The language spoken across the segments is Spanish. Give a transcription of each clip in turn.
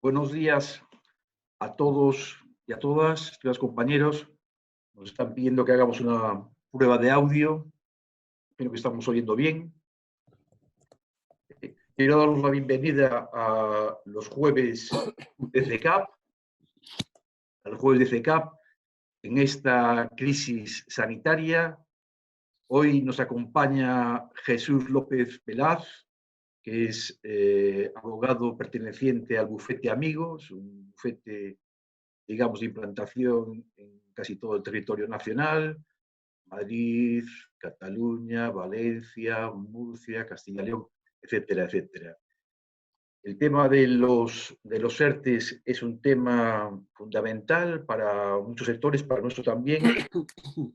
Buenos días a todos y a todas, estimados compañeros. Nos están pidiendo que hagamos una prueba de audio. Espero que estamos oyendo bien. Quiero daros la bienvenida a los jueves de CECAP, en esta crisis sanitaria. Hoy nos acompaña Jesús López Velaz, que es abogado perteneciente al bufete Amigos, un bufete, digamos, de implantación en casi todo el territorio nacional: Madrid, Cataluña, Valencia, Murcia, Castilla y León, etcétera, etcétera. El tema de los ERTES es un tema fundamental para muchos sectores, para nuestro también,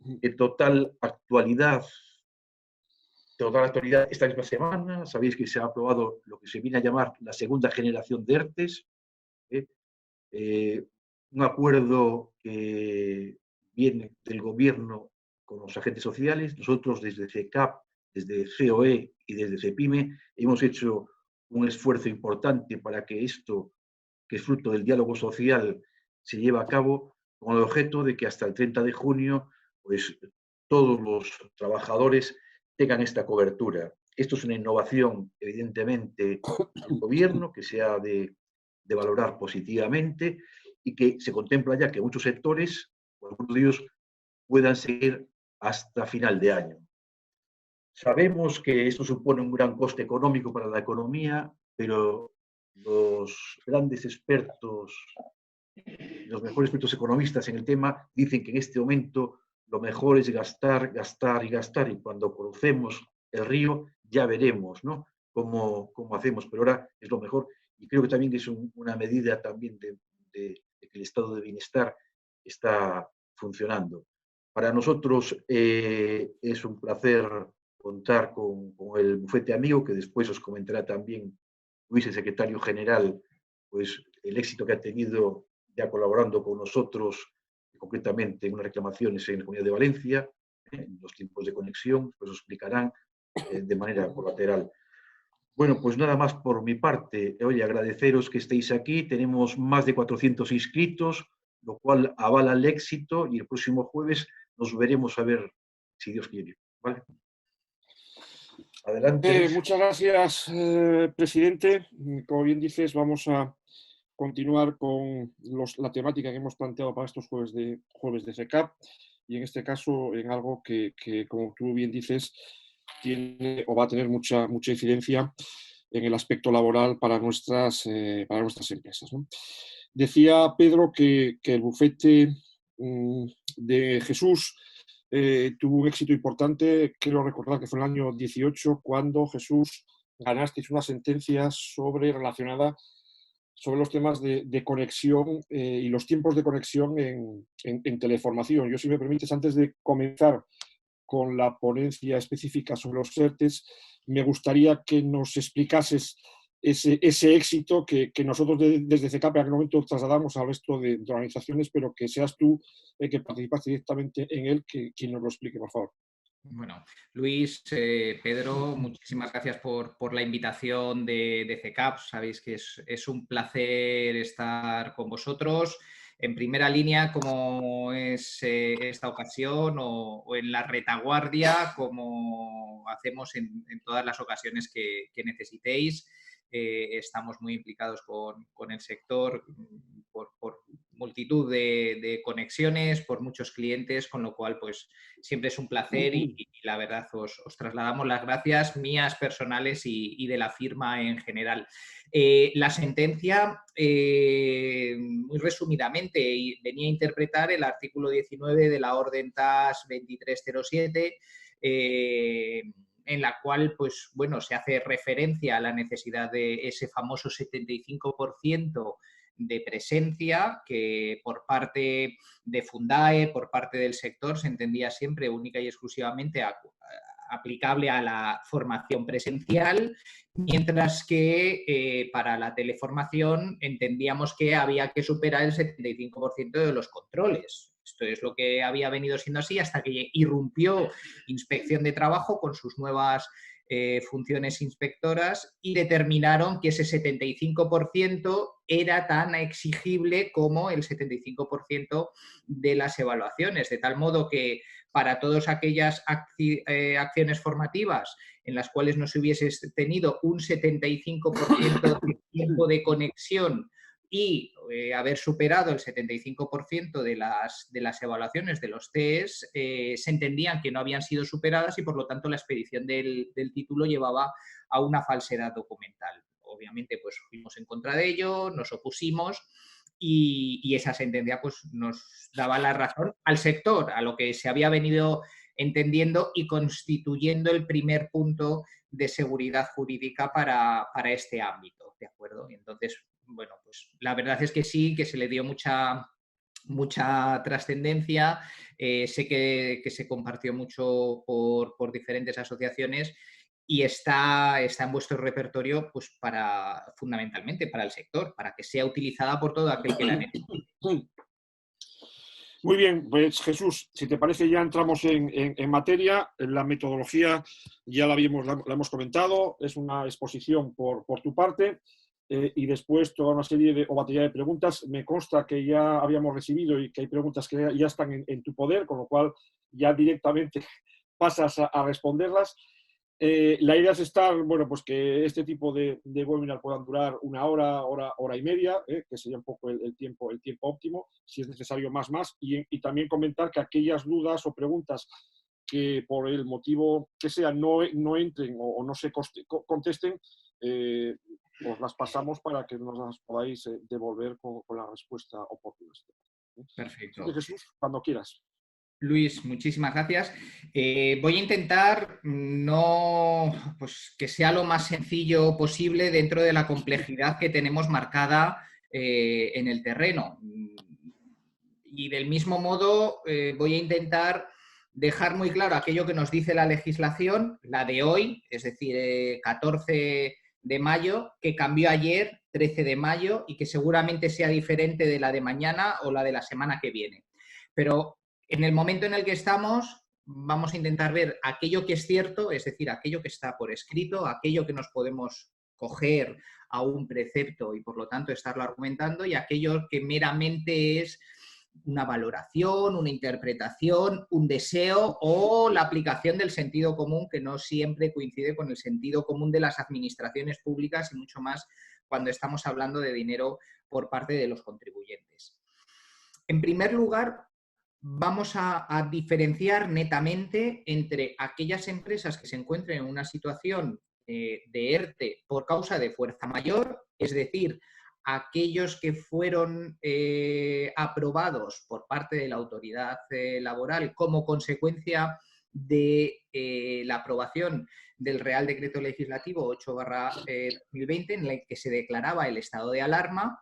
de total actualidad. Esta misma semana, sabéis que se ha aprobado lo que se viene a llamar la segunda generación de ERTES, un acuerdo que viene del gobierno con los agentes sociales. Nosotros desde CECAP, desde COE y desde CEPIME hemos hecho un esfuerzo importante para que esto, que es fruto del diálogo social, se lleve a cabo, con el objeto de que hasta el 30 de junio pues, todos los trabajadores tengan esta cobertura. Esto es una innovación, evidentemente, del gobierno que se ha de valorar positivamente y que se contempla ya que muchos sectores, o algunos de ellos, puedan seguir hasta final de año. Sabemos que esto supone un gran coste económico para la economía, pero los grandes expertos, los mejores expertos economistas en el tema, dicen que en este momento lo mejor es gastar, gastar y gastar, y cuando crucemos el río ya veremos, ¿no?, cómo hacemos, pero ahora es lo mejor. Y creo que también es una medida también de que el estado de bienestar está funcionando. Para nosotros es un placer contar con el bufete Amigo, que después os comentará también Luis, el secretario general, pues el éxito que ha tenido ya colaborando con nosotros, concretamente en unas reclamaciones en la Comunidad de Valencia, en los tiempos de conexión, pues os explicarán de manera colateral. Bueno, pues nada más por mi parte. Oye, agradeceros que estéis aquí. Tenemos más de 400 inscritos, lo cual avala el éxito, y el próximo jueves nos veremos a ver si Dios quiere. ¿Vale? Adelante, Luis. Muchas gracias, presidente. Como bien dices, vamos a continuar con la temática que hemos planteado para estos jueves de CECAP, y en este caso en algo que como tú bien dices, tiene o va a tener mucha incidencia en el aspecto laboral para nuestras empresas, ¿no? Decía Pedro que el bufete de Jesús tuvo un éxito importante. Quiero recordar que fue en el año 18 cuando, Jesús, ganasteis una sentencia relacionada sobre los temas de conexión y los tiempos de conexión en teleformación. Yo, si me permites, antes de comenzar con la ponencia específica sobre los ERTES, me gustaría que nos explicases ese éxito que nosotros desde CECAP en aquel momento trasladamos al resto de organizaciones, pero que seas tú que participaste directamente en él, quien nos lo explique, por favor. Bueno, Luis, Pedro, muchísimas gracias por la invitación de CECAP. Sabéis que es un placer estar con vosotros en primera línea, como es esta ocasión, o en la retaguardia, como hacemos en todas las ocasiones que necesitéis. Estamos muy implicados con el sector por multitud de conexiones, por muchos clientes, con lo cual pues siempre es un placer y la verdad os trasladamos las gracias mías personales y de la firma en general. La sentencia, muy resumidamente, venía a interpretar el artículo 19 de la Orden TAS 2307, en la cual pues, bueno, se hace referencia a la necesidad de ese famoso 75% de presencia, que por parte de Fundae, por parte del sector, se entendía siempre única y exclusivamente aplicable a la formación presencial, mientras que para la teleformación entendíamos que había que superar el 75% de los controles. Esto es lo que había venido siendo así hasta que irrumpió Inspección de Trabajo con sus nuevas funciones inspectoras y determinaron que ese 75% era tan exigible como el 75% de las evaluaciones, de tal modo que para todas aquellas acciones formativas en las cuales no se hubiese tenido un 75% de tiempo de conexión y haber superado el 75% de las evaluaciones de los test, se entendían que no habían sido superadas y por lo tanto la expedición del título llevaba a una falsedad documental. Obviamente pues fuimos en contra de ello, nos opusimos y esa sentencia pues nos daba la razón al sector, a lo que se había venido entendiendo y constituyendo el primer punto de seguridad jurídica para este ámbito, ¿de acuerdo? Entonces, bueno, pues la verdad es que sí, que se le dio mucha trascendencia, sé que se compartió mucho por diferentes asociaciones y está en vuestro repertorio pues fundamentalmente para el sector, para que sea utilizada por todo aquel que la necesite. Muy bien, pues Jesús, si te parece ya entramos en materia. La metodología ya la hemos comentado, es una exposición por tu parte y después toda una serie o batería de preguntas. Me consta que ya habíamos recibido y que hay preguntas que ya están en tu poder, con lo cual ya directamente pasas a responderlas. La idea es bueno, pues que este tipo de webinar puedan durar una hora y media, que sería un poco el tiempo óptimo, si es necesario más, y también comentar que aquellas dudas o preguntas que por el motivo que sea no entren o no se contesten, os las pasamos para que nos las podáis devolver con la respuesta oportuna. Perfecto. Así que, Jesús, cuando quieras. Luis, muchísimas gracias. Voy a intentar pues, que sea lo más sencillo posible dentro de la complejidad que tenemos marcada en el terreno. Y del mismo modo voy a intentar dejar muy claro aquello que nos dice la legislación, la de hoy, es decir, 14 de mayo, que cambió ayer, 13 de mayo, y que seguramente sea diferente de la de mañana o la de la semana que viene. Pero en el momento en el que estamos, vamos a intentar ver aquello que es cierto, es decir, aquello que está por escrito, aquello que nos podemos coger a un precepto y por lo tanto estarlo argumentando, y aquello que meramente es una valoración, una interpretación, un deseo o la aplicación del sentido común, que no siempre coincide con el sentido común de las administraciones públicas y mucho más cuando estamos hablando de dinero por parte de los contribuyentes. En primer lugar, vamos a diferenciar netamente entre aquellas empresas que se encuentren en una situación de ERTE por causa de fuerza mayor, es decir, aquellos que fueron aprobados por parte de la autoridad laboral como consecuencia de la aprobación del Real Decreto Legislativo 8/2020, en el que se declaraba el estado de alarma,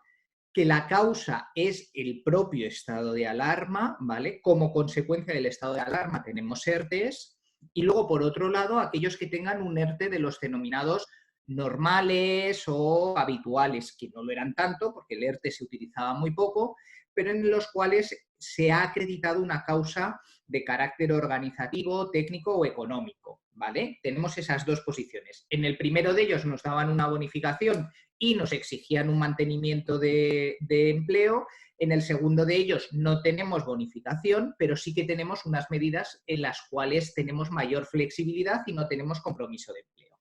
que la causa es el propio estado de alarma, ¿vale? Como consecuencia del estado de alarma tenemos ERTEs, y luego, por otro lado, aquellos que tengan un ERTE de los denominados normales o habituales, que no lo eran tanto, porque el ERTE se utilizaba muy poco, pero en los cuales se ha acreditado una causa de carácter organizativo, técnico o económico, ¿vale? Tenemos esas dos posiciones. En el primero de ellos nos daban una bonificación y nos exigían un mantenimiento de empleo. En el segundo de ellos no tenemos bonificación, pero sí que tenemos unas medidas en las cuales tenemos mayor flexibilidad y no tenemos compromiso de empleo.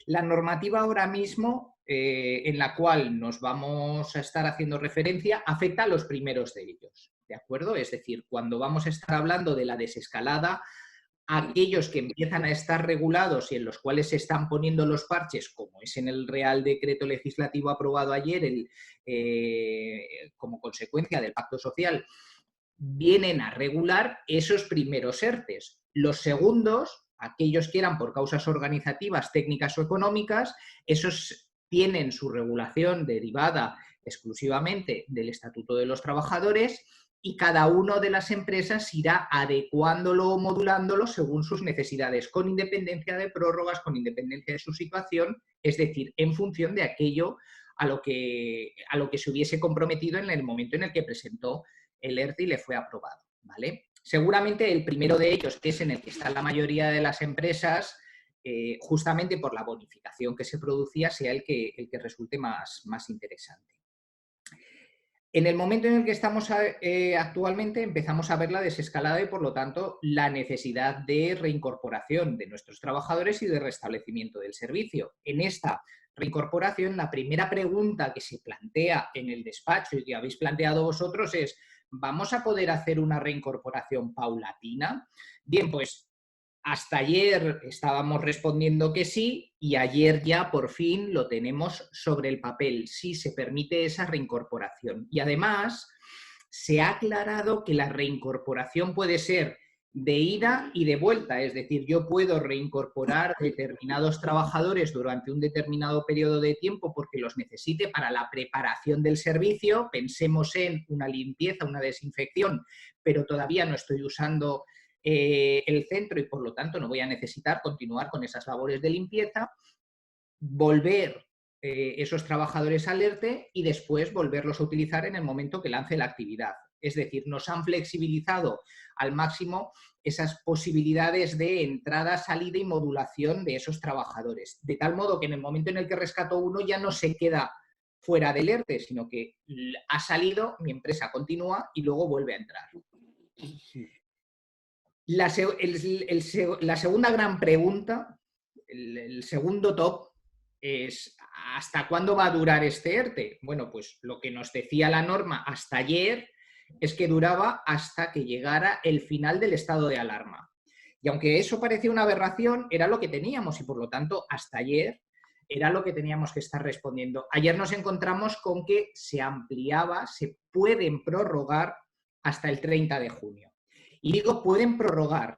La normativa ahora mismo, en la cual nos vamos a estar haciendo referencia, afecta a los primeros de ellos, ¿de acuerdo? Es decir, cuando vamos a estar hablando de la desescalada, aquellos que empiezan a estar regulados y en los cuales se están poniendo los parches, como es en el Real Decreto Legislativo aprobado ayer como consecuencia del Pacto Social, vienen a regular esos primeros ERTEs. Los segundos, aquellos que eran por causas organizativas, técnicas o económicas, esos tienen su regulación derivada exclusivamente del Estatuto de los Trabajadores, y cada una de las empresas irá adecuándolo o modulándolo según sus necesidades, con independencia de prórrogas, con independencia de su situación, es decir, en función de aquello a lo que se hubiese comprometido en el momento en el que presentó el ERTE y le fue aprobado, ¿vale? Seguramente el primero de ellos, que es en el que está la mayoría de las empresas, justamente por la bonificación que se producía, sea el que resulte más interesante. En el momento en el que estamos actualmente empezamos a ver la desescalada y, por lo tanto, la necesidad de reincorporación de nuestros trabajadores y de restablecimiento del servicio. En esta reincorporación, la primera pregunta que se plantea en el despacho y que habéis planteado vosotros es: ¿vamos a poder hacer una reincorporación paulatina? Bien, pues hasta ayer estábamos respondiendo que sí y ayer ya por fin lo tenemos sobre el papel. Sí se permite esa reincorporación. Y además se ha aclarado que la reincorporación puede ser de ida y de vuelta. Es decir, yo puedo reincorporar determinados trabajadores durante un determinado periodo de tiempo porque los necesite para la preparación del servicio. Pensemos en una limpieza, una desinfección, pero todavía no estoy usando el centro y por lo tanto no voy a necesitar continuar con esas labores de limpieza, volver esos trabajadores al ERTE y después volverlos a utilizar en el momento que lance la actividad. Es decir, nos han flexibilizado al máximo esas posibilidades de entrada, salida y modulación de esos trabajadores, de tal modo que en el momento en el que rescato uno ya no se queda fuera del ERTE, sino que ha salido, mi empresa continúa y luego vuelve a entrar. La segunda gran pregunta, el segundo top, es ¿hasta cuándo va a durar este ERTE? Bueno, pues lo que nos decía la norma hasta ayer es que duraba hasta que llegara el final del estado de alarma. Y aunque eso parecía una aberración, era lo que teníamos y por lo tanto hasta ayer era lo que teníamos que estar respondiendo. Ayer nos encontramos con que se ampliaba, se pueden prorrogar hasta el 30 de junio. Y digo pueden prorrogar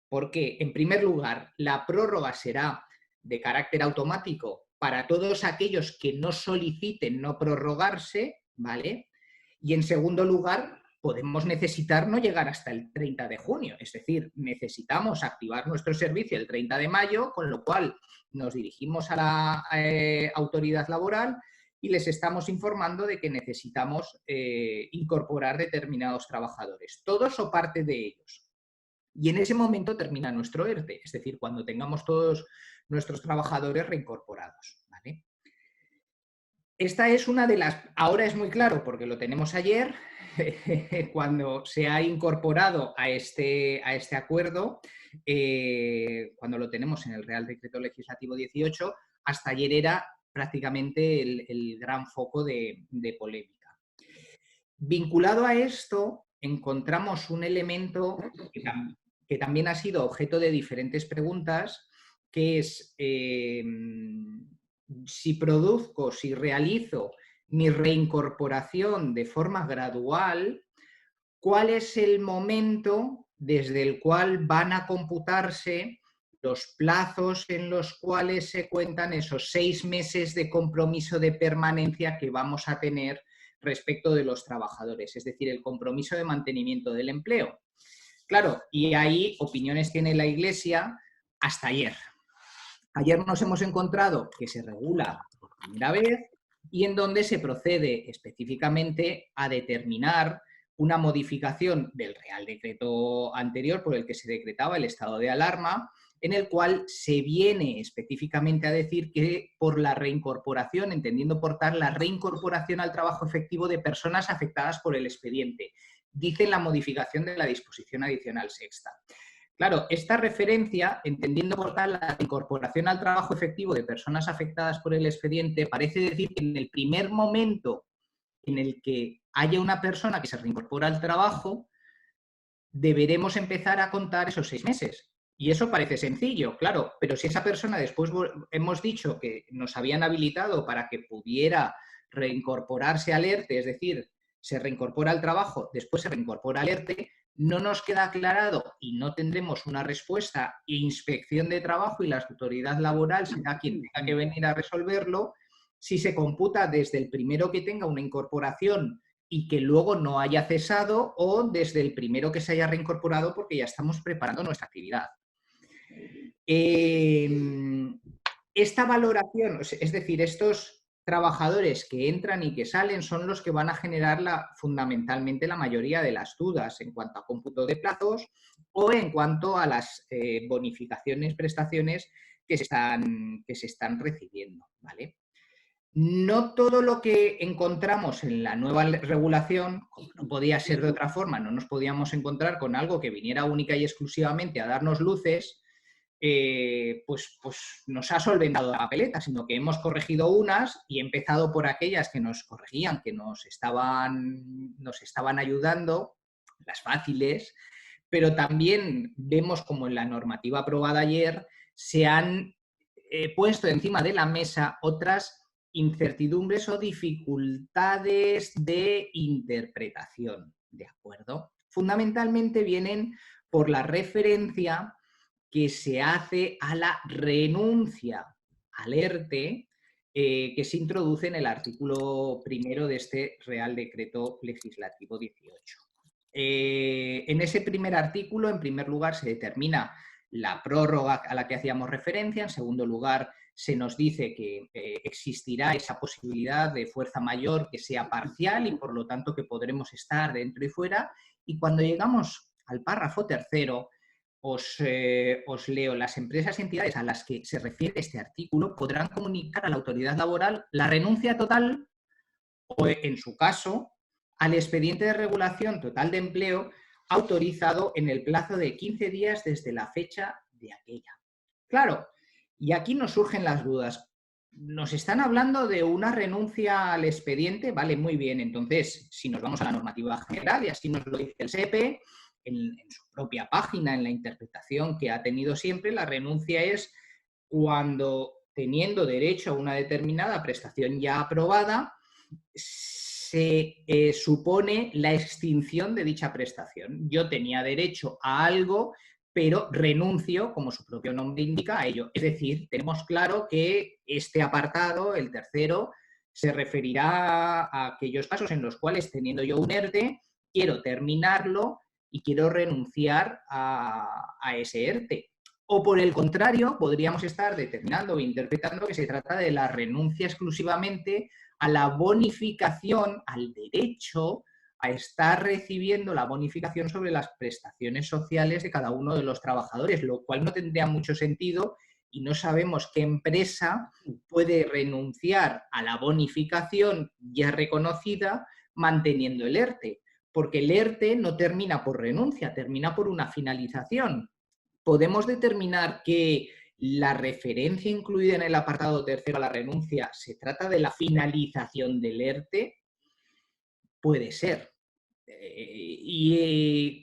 porque, en primer lugar, la prórroga será de carácter automático para todos aquellos que no soliciten no prorrogarse, ¿vale? Y en segundo lugar, podemos necesitar no llegar hasta el 30 de junio, es decir, necesitamos activar nuestro servicio el 30 de mayo, con lo cual nos dirigimos a la autoridad laboral y les estamos informando de que necesitamos incorporar determinados trabajadores, todos o parte de ellos. Y en ese momento termina nuestro ERTE, es decir, cuando tengamos todos nuestros trabajadores reincorporados, ¿vale? Esta es una de las... Ahora es muy claro porque lo tenemos ayer, cuando se ha incorporado a este acuerdo, cuando lo tenemos en el Real Decreto Legislativo 18, hasta ayer era prácticamente el gran foco de polémica. Vinculado a esto, encontramos un elemento que también ha sido objeto de diferentes preguntas, que es si realizo mi reincorporación de forma gradual, ¿cuál es el momento desde el cual van a computarse los plazos en los cuales se cuentan esos 6 meses de compromiso de permanencia que vamos a tener respecto de los trabajadores? Es decir, el compromiso de mantenimiento del empleo. Claro, y ahí opiniones tiene la Iglesia hasta ayer. Ayer nos hemos encontrado que se regula por primera vez y en donde se procede específicamente a determinar una modificación del Real Decreto anterior por el que se decretaba el estado de alarma, en el cual se viene específicamente a decir que por la reincorporación, entendiendo por tal la reincorporación al trabajo efectivo de personas afectadas por el expediente, dice la modificación de la disposición adicional sexta. Claro, esta referencia, entendiendo por tal la incorporación al trabajo efectivo de personas afectadas por el expediente, parece decir que en el primer momento en el que haya una persona que se reincorpora al trabajo, deberemos empezar a contar esos 6 meses. Y eso parece sencillo, claro, pero si esa persona después hemos dicho que nos habían habilitado para que pudiera reincorporarse al ERTE, es decir, se reincorpora al trabajo, después se reincorpora al ERTE, no nos queda aclarado y no tendremos una respuesta e inspección de trabajo y la autoridad laboral será quien tenga que venir a resolverlo, si se computa desde el primero que tenga una incorporación y que luego no haya cesado o desde el primero que se haya reincorporado porque ya estamos preparando nuestra actividad. Esta valoración, es decir, estos trabajadores que entran y que salen son los que van a generar fundamentalmente la mayoría de las dudas en cuanto a cómputo de plazos o en cuanto a las bonificaciones, prestaciones que se están recibiendo, ¿vale? No todo lo que encontramos en la nueva regulación, como no podía ser de otra forma, no nos podíamos encontrar con algo que viniera única y exclusivamente a darnos luces, pues nos ha solventado la papeleta, sino que hemos corregido unas y he empezado por aquellas que nos corregían, que nos estaban ayudando, las fáciles, pero también vemos como en la normativa aprobada ayer se han puesto encima de la mesa otras incertidumbres o dificultades de interpretación, ¿de acuerdo? Fundamentalmente vienen por la referencia que se hace a la renuncia al ERTE que se introduce en el artículo primero de este Real Decreto Legislativo 18. En ese primer artículo, en primer lugar, se determina la prórroga a la que hacíamos referencia. En segundo lugar, se nos dice que existirá esa posibilidad de fuerza mayor que sea parcial y por lo tanto que podremos estar dentro y fuera. Y cuando llegamos al párrafo tercero, os leo: las empresas y entidades a las que se refiere este artículo podrán comunicar a la autoridad laboral la renuncia total o, en su caso, al expediente de regulación total de empleo autorizado en el plazo de 15 días desde la fecha de aquella. Claro, y aquí nos surgen las dudas. Nos están hablando de una renuncia al expediente, vale, muy bien. Entonces, si nos vamos a la normativa general, y así nos lo dice el SEPE, en su propia página, en la interpretación que ha tenido siempre, la renuncia es cuando, teniendo derecho a una determinada prestación ya aprobada, se supone la extinción de dicha prestación. Yo tenía derecho a algo, pero renuncio, como su propio nombre indica, a ello. Es decir, tenemos claro que este apartado, el tercero, se referirá a aquellos casos en los cuales, teniendo yo un ERTE, quiero terminarlo y quiero renunciar a ese ERTE. O por el contrario, podríamos estar determinando o interpretando que se trata de la renuncia exclusivamente a la bonificación, al derecho a estar recibiendo la bonificación sobre las prestaciones sociales de cada uno de los trabajadores, lo cual no tendría mucho sentido y no sabemos qué empresa puede renunciar a la bonificación ya reconocida manteniendo el ERTE, porque el ERTE no termina por renuncia, termina por una finalización. Podemos determinar que la referencia incluida en el apartado tercero a la renuncia se trata de la finalización del ERTE. Puede ser.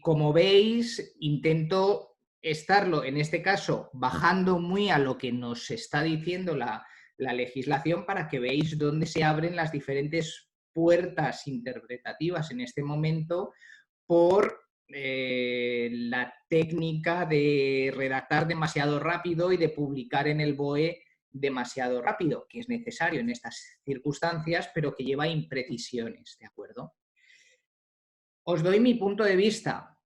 Como veis, intento estarlo, en este caso, bajando muy a lo que nos está diciendo la legislación para que veáis dónde se abren las diferentes puertas interpretativas en este momento por la técnica de redactar demasiado rápido y de publicar en el BOE demasiado rápido, que es necesario en estas circunstancias, pero que lleva imprecisiones, ¿de acuerdo? Os doy mi punto de vista.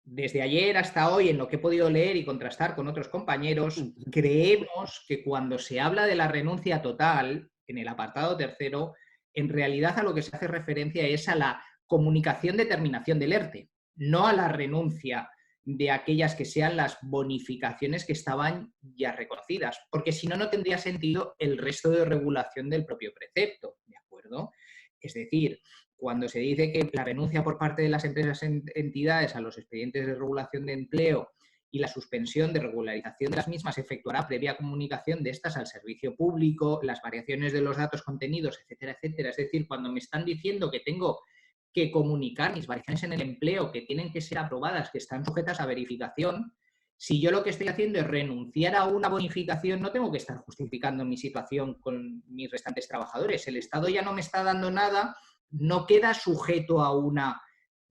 Desde ayer hasta hoy, en lo que he podido leer y contrastar con otros compañeros, creemos que cuando se habla de la renuncia total, en el apartado tercero, en realidad a lo que se hace referencia es a la comunicación de terminación del ERTE, no a la renuncia de aquellas que sean las bonificaciones que estaban ya reconocidas, porque si no, no tendría sentido el resto de regulación del propio precepto, ¿de acuerdo? Es decir, cuando se dice que la renuncia por parte de las empresas entidades a los expedientes de regulación de empleo y la suspensión de regularización de las mismas se efectuará previa comunicación de estas al servicio público, las variaciones de los datos contenidos, etcétera, etcétera. Es decir, cuando me están diciendo que tengo que comunicar mis variaciones en el empleo, que tienen que ser aprobadas, que están sujetas a verificación, si yo lo que estoy haciendo es renunciar a una bonificación, no tengo que estar justificando mi situación con mis restantes trabajadores. El Estado ya no me está dando nada, no queda sujeto a una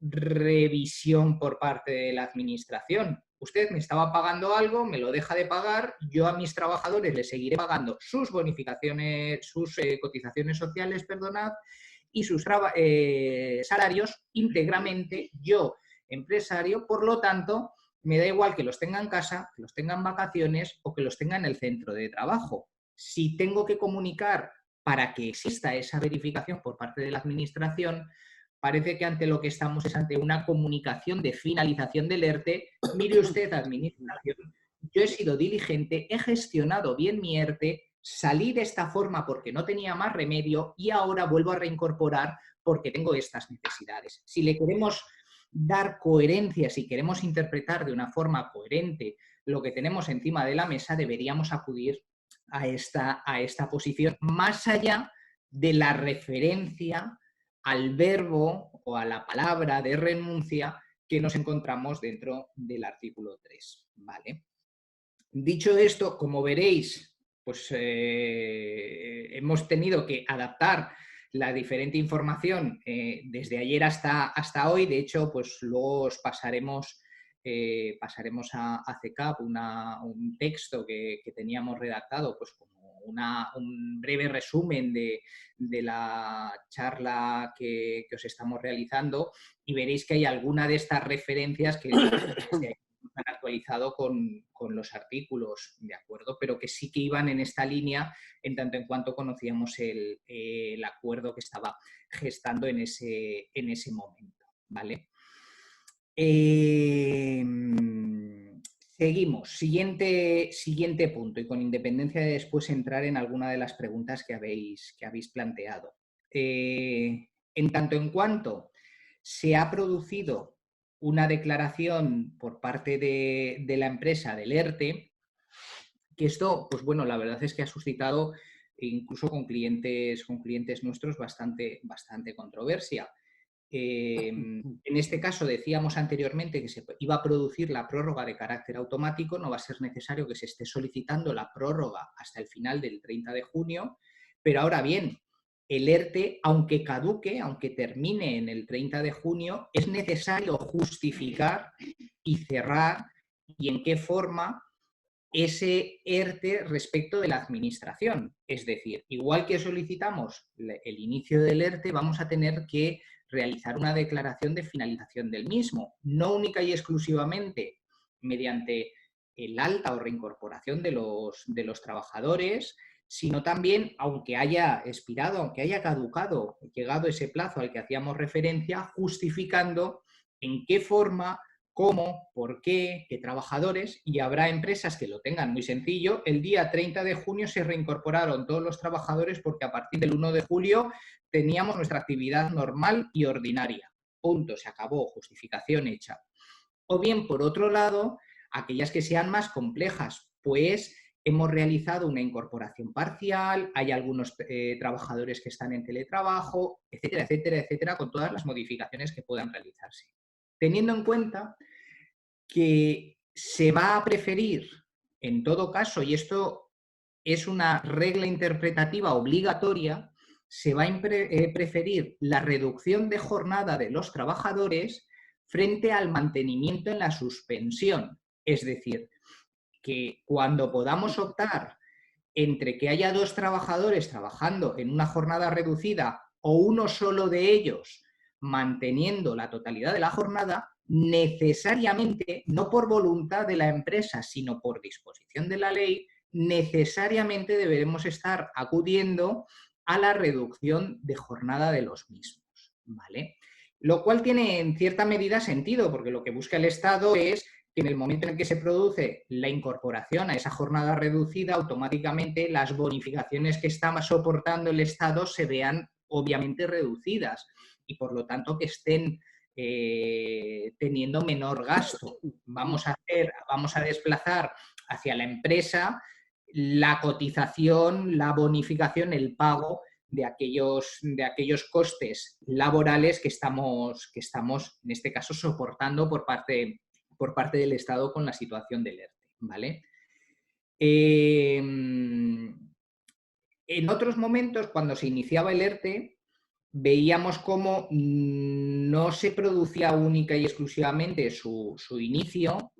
revisión por parte de la Administración. Usted me estaba pagando algo, me lo deja de pagar, yo a mis trabajadores les seguiré pagando sus bonificaciones, sus cotizaciones sociales, perdonad, y sus salarios íntegramente yo, empresario. Por lo tanto, me da igual que los tenga en casa, que los tenga en vacaciones o que los tenga en el centro de trabajo. Si tengo que comunicar para que exista esa verificación por parte de la Administración, parece que ante lo que estamos es ante una comunicación de finalización del ERTE. Mire usted, Administración, yo he sido diligente, he gestionado bien mi ERTE, salí de esta forma porque no tenía más remedio y ahora vuelvo a reincorporar porque tengo estas necesidades. Si le queremos dar coherencia, si queremos interpretar de una forma coherente lo que tenemos encima de la mesa, deberíamos acudir a esta posición, más allá de la referencia al verbo o a la palabra de renuncia que nos encontramos dentro del artículo 3. ¿Vale? Dicho esto, como veréis, pues hemos tenido que adaptar la diferente información desde ayer hasta hoy. De hecho, pues luego os pasaremos a CECAP un texto que teníamos redactado, pues como un breve resumen de la charla que os estamos realizando, y veréis que hay alguna de estas referencias que se han actualizado con los artículos, ¿de acuerdo? Pero que sí que iban en esta línea en tanto en cuanto conocíamos el acuerdo que estaba gestando en ese momento, ¿vale? Seguimos. Siguiente punto, y con independencia de después entrar en alguna de las preguntas que habéis planteado. En tanto en cuanto se ha producido una declaración por parte de la empresa del ERTE, que esto, pues bueno, la verdad es que ha suscitado, incluso con clientes nuestros, bastante controversia. En este caso decíamos anteriormente que se iba a producir la prórroga de carácter automático, no va a ser necesario que se esté solicitando la prórroga hasta el final del 30 de junio, pero ahora bien, el ERTE, aunque caduque, aunque termine en el 30 de junio, es necesario justificar y cerrar y en qué forma ese ERTE respecto de la administración. Es decir, igual que solicitamos el inicio del ERTE, vamos a tener que realizar una declaración de finalización del mismo, no única y exclusivamente mediante el alta o reincorporación de los trabajadores, sino también, aunque haya expirado, aunque haya caducado, llegado ese plazo al que hacíamos referencia, justificando en qué forma, cómo, por qué, qué trabajadores, y habrá empresas que lo tengan muy sencillo. El día 30 de junio se reincorporaron todos los trabajadores porque a partir del 1 de julio teníamos nuestra actividad normal y ordinaria. Punto, se acabó, justificación hecha. O bien, por otro lado, aquellas que sean más complejas, pues hemos realizado una incorporación parcial, hay algunos trabajadores que están en teletrabajo, etcétera, etcétera, etcétera, con todas las modificaciones que puedan realizarse. Teniendo en cuenta que se va a preferir, en todo caso, y esto es una regla interpretativa obligatoria, se va a preferir la reducción de jornada de los trabajadores frente al mantenimiento en la suspensión. Es decir, que cuando podamos optar entre que haya 2 trabajadores trabajando en una jornada reducida o uno solo de ellos manteniendo la totalidad de la jornada, necesariamente, no por voluntad de la empresa, sino por disposición de la ley, necesariamente deberemos estar acudiendo a la reducción de jornada de los mismos, ¿vale? Lo cual tiene en cierta medida sentido, porque lo que busca el Estado es que en el momento en que se produce la incorporación a esa jornada reducida, automáticamente las bonificaciones que está soportando el Estado se vean obviamente reducidas y por lo tanto que estén teniendo menor gasto. Vamos a desplazar hacia la empresa la cotización, la bonificación, el pago de aquellos costes laborales que estamos, en este caso, soportando por parte del Estado con la situación del ERTE, ¿vale? En otros momentos, cuando se iniciaba el ERTE, veíamos cómo no se producía única y exclusivamente su inicio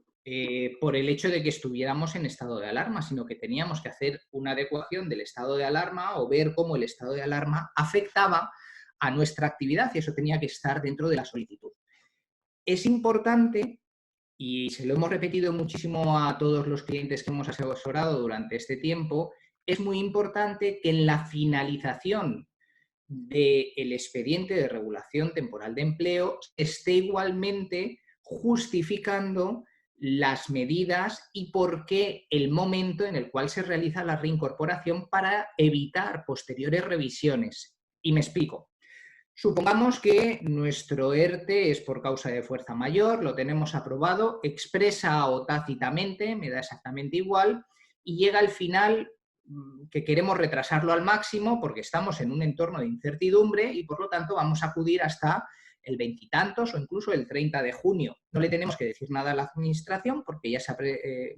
por el hecho de que estuviéramos en estado de alarma, sino que teníamos que hacer una adecuación del estado de alarma o ver cómo el estado de alarma afectaba a nuestra actividad y eso tenía que estar dentro de la solicitud. Es importante, y se lo hemos repetido muchísimo a todos los clientes que hemos asesorado durante este tiempo, es muy importante que en la finalización del expediente de regulación temporal de empleo esté igualmente justificando las medidas y por qué el momento en el cual se realiza la reincorporación para evitar posteriores revisiones. Y me explico. Supongamos que nuestro ERTE es por causa de fuerza mayor, lo tenemos aprobado, expresa o tácitamente, me da exactamente igual, y llega al final que queremos retrasarlo al máximo porque estamos en un entorno de incertidumbre y por lo tanto vamos a acudir hasta el veintitantos o incluso el 30 de junio. No le tenemos que decir nada a la administración porque ya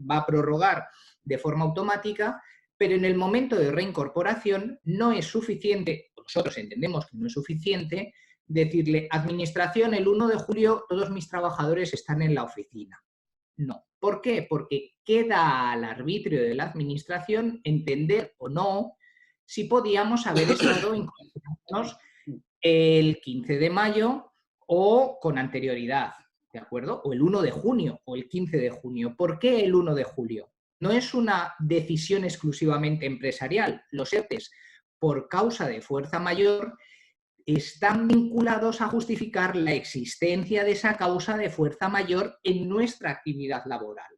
va a prorrogar de forma automática, pero en el momento de reincorporación no es suficiente, nosotros entendemos que no es suficiente, decirle, administración, el 1 de julio todos mis trabajadores están en la oficina. No. ¿Por qué? Porque queda al arbitrio de la administración entender o no si podíamos haber estado incorporándonos el 15 de mayo o con anterioridad, ¿de acuerdo? O el 1 de junio o el 15 de junio. ¿Por qué el 1 de julio? No es una decisión exclusivamente empresarial. Los ERTEs, por causa de fuerza mayor, están vinculados a justificar la existencia de esa causa de fuerza mayor en nuestra actividad laboral.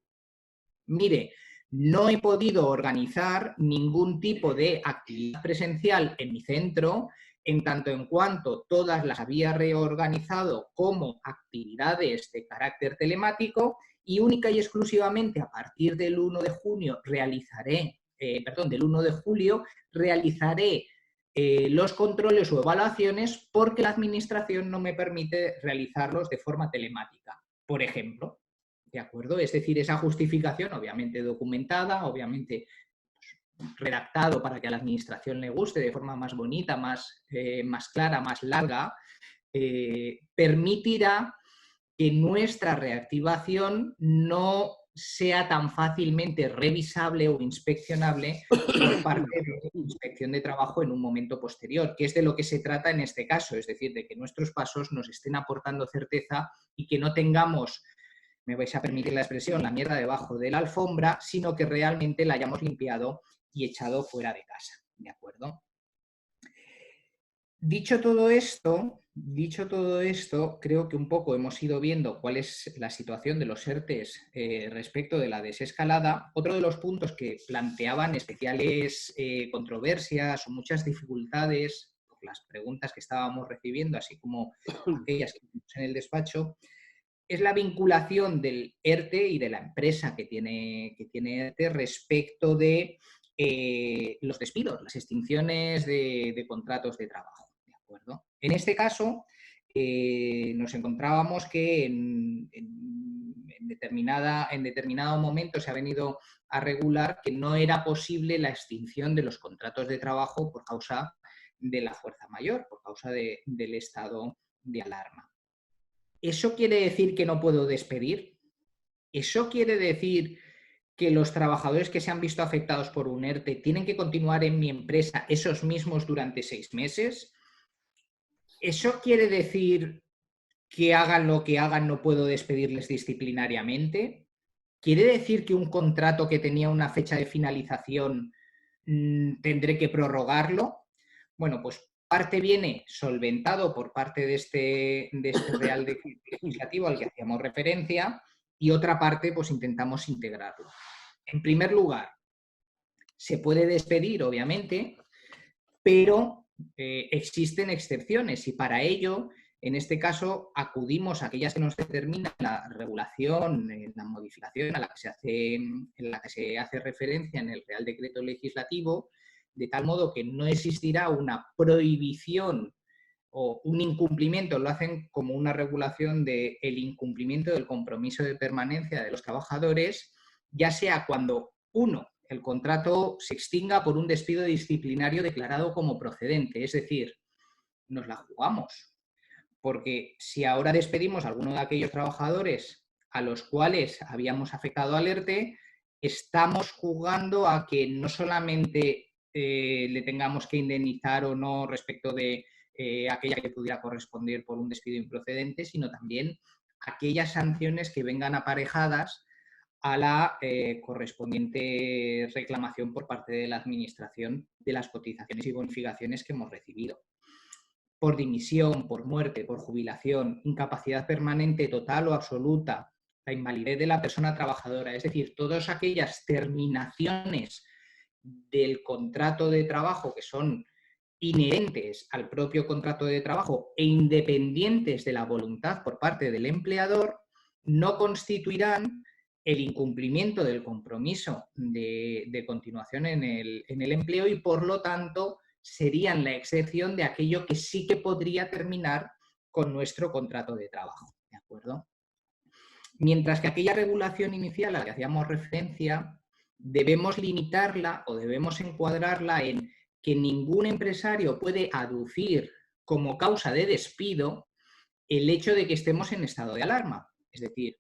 Mire, no he podido organizar ningún tipo de actividad presencial en mi centro, en tanto en cuanto todas las había reorganizado como actividades de carácter telemático y única y exclusivamente a partir del 1 de junio del 1 de julio realizaré los controles o evaluaciones porque la administración no me permite realizarlos de forma telemática, por ejemplo. ¿De acuerdo? Es decir, esa justificación, obviamente documentada, obviamente redactado para que a la administración le guste de forma más bonita, más clara, más larga, permitirá que nuestra reactivación no sea tan fácilmente revisable o inspeccionable por parte de la inspección de trabajo en un momento posterior, que es de lo que se trata en este caso, es decir, de que nuestros pasos nos estén aportando certeza y que no tengamos, me vais a permitir la expresión, la mierda debajo de la alfombra, sino que realmente la hayamos limpiado y echado fuera de casa, ¿de acuerdo? Dicho todo esto, creo que un poco hemos ido viendo cuál es la situación de los ERTEs respecto de la desescalada. Otro de los puntos que planteaban especiales controversias o muchas dificultades, por las preguntas que estábamos recibiendo, así como aquellas que tenemos en el despacho, es la vinculación del ERTE y de la empresa que tiene ERTE respecto de los despidos, las extinciones de contratos de trabajo. ¿De acuerdo? En este caso, nos encontrábamos que en determinado momento se ha venido a regular que no era posible la extinción de los contratos de trabajo por causa de la fuerza mayor, por causa del estado de alarma. ¿Eso quiere decir que no puedo despedir? ¿Eso quiere decir que los trabajadores que se han visto afectados por un ERTE tienen que continuar en mi empresa esos mismos durante 6 meses? ¿Eso quiere decir que hagan lo que hagan no puedo despedirles disciplinariamente? ¿Quiere decir que un contrato que tenía una fecha de finalización tendré que prorrogarlo? Bueno, pues parte viene solventado por parte de este Real Decreto Legislativo al que hacíamos referencia y otra parte pues intentamos integrarlo. En primer lugar, se puede despedir, obviamente, pero existen excepciones y para ello, en este caso, acudimos a aquellas que nos determina la regulación, la modificación en la que se hace referencia en el Real Decreto Legislativo, de tal modo que no existirá una prohibición o un incumplimiento, lo hacen como una regulación del incumplimiento del compromiso de permanencia de los trabajadores, ya sea cuando, uno, el contrato se extinga por un despido disciplinario declarado como procedente, es decir, nos la jugamos. Porque si ahora despedimos a alguno de aquellos trabajadores a los cuales habíamos afectado al ERTE, estamos jugando a que no solamente le tengamos que indemnizar o no respecto de aquella que pudiera corresponder por un despido improcedente, sino también aquellas sanciones que vengan aparejadas a la correspondiente reclamación por parte de la Administración de las cotizaciones y bonificaciones que hemos recibido. Por dimisión, por muerte, por jubilación, incapacidad permanente total o absoluta la invalidez de la persona trabajadora, es decir, todas aquellas terminaciones del contrato de trabajo que son inherentes al propio contrato de trabajo e independientes de la voluntad por parte del empleador, no constituirán el incumplimiento del compromiso de continuación en el empleo y, por lo tanto, serían la excepción de aquello que sí que podría terminar con nuestro contrato de trabajo, ¿de acuerdo? Mientras que aquella regulación inicial a la que hacíamos referencia, debemos limitarla o debemos encuadrarla en que ningún empresario puede aducir como causa de despido el hecho de que estemos en estado de alarma. Es decir,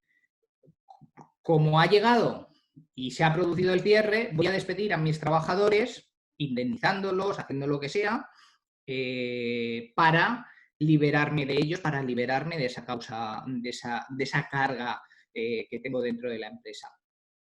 como ha llegado y se ha producido el cierre, voy a despedir a mis trabajadores, indemnizándolos, haciendo lo que sea, para liberarme de ellos, para liberarme de esa causa, de esa carga que tengo dentro de la empresa.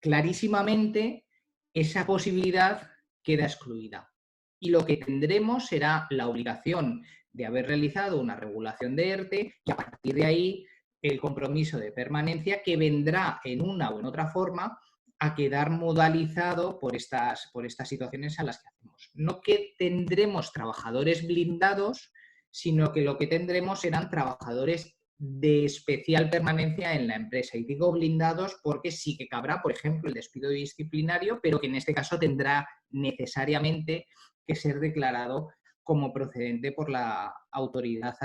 Clarísimamente, esa posibilidad queda excluida. Y lo que tendremos será la obligación de haber realizado una regulación de ERTE y a partir de ahí el compromiso de permanencia que vendrá en una o en otra forma a quedar modalizado por estas situaciones a las que hacemos. No que tendremos trabajadores blindados, sino que lo que tendremos serán trabajadores de especial permanencia en la empresa. Y digo blindados porque sí que cabrá, por ejemplo, el despido disciplinario, pero que en este caso tendrá necesariamente que ser declarado como procedente por la autoridad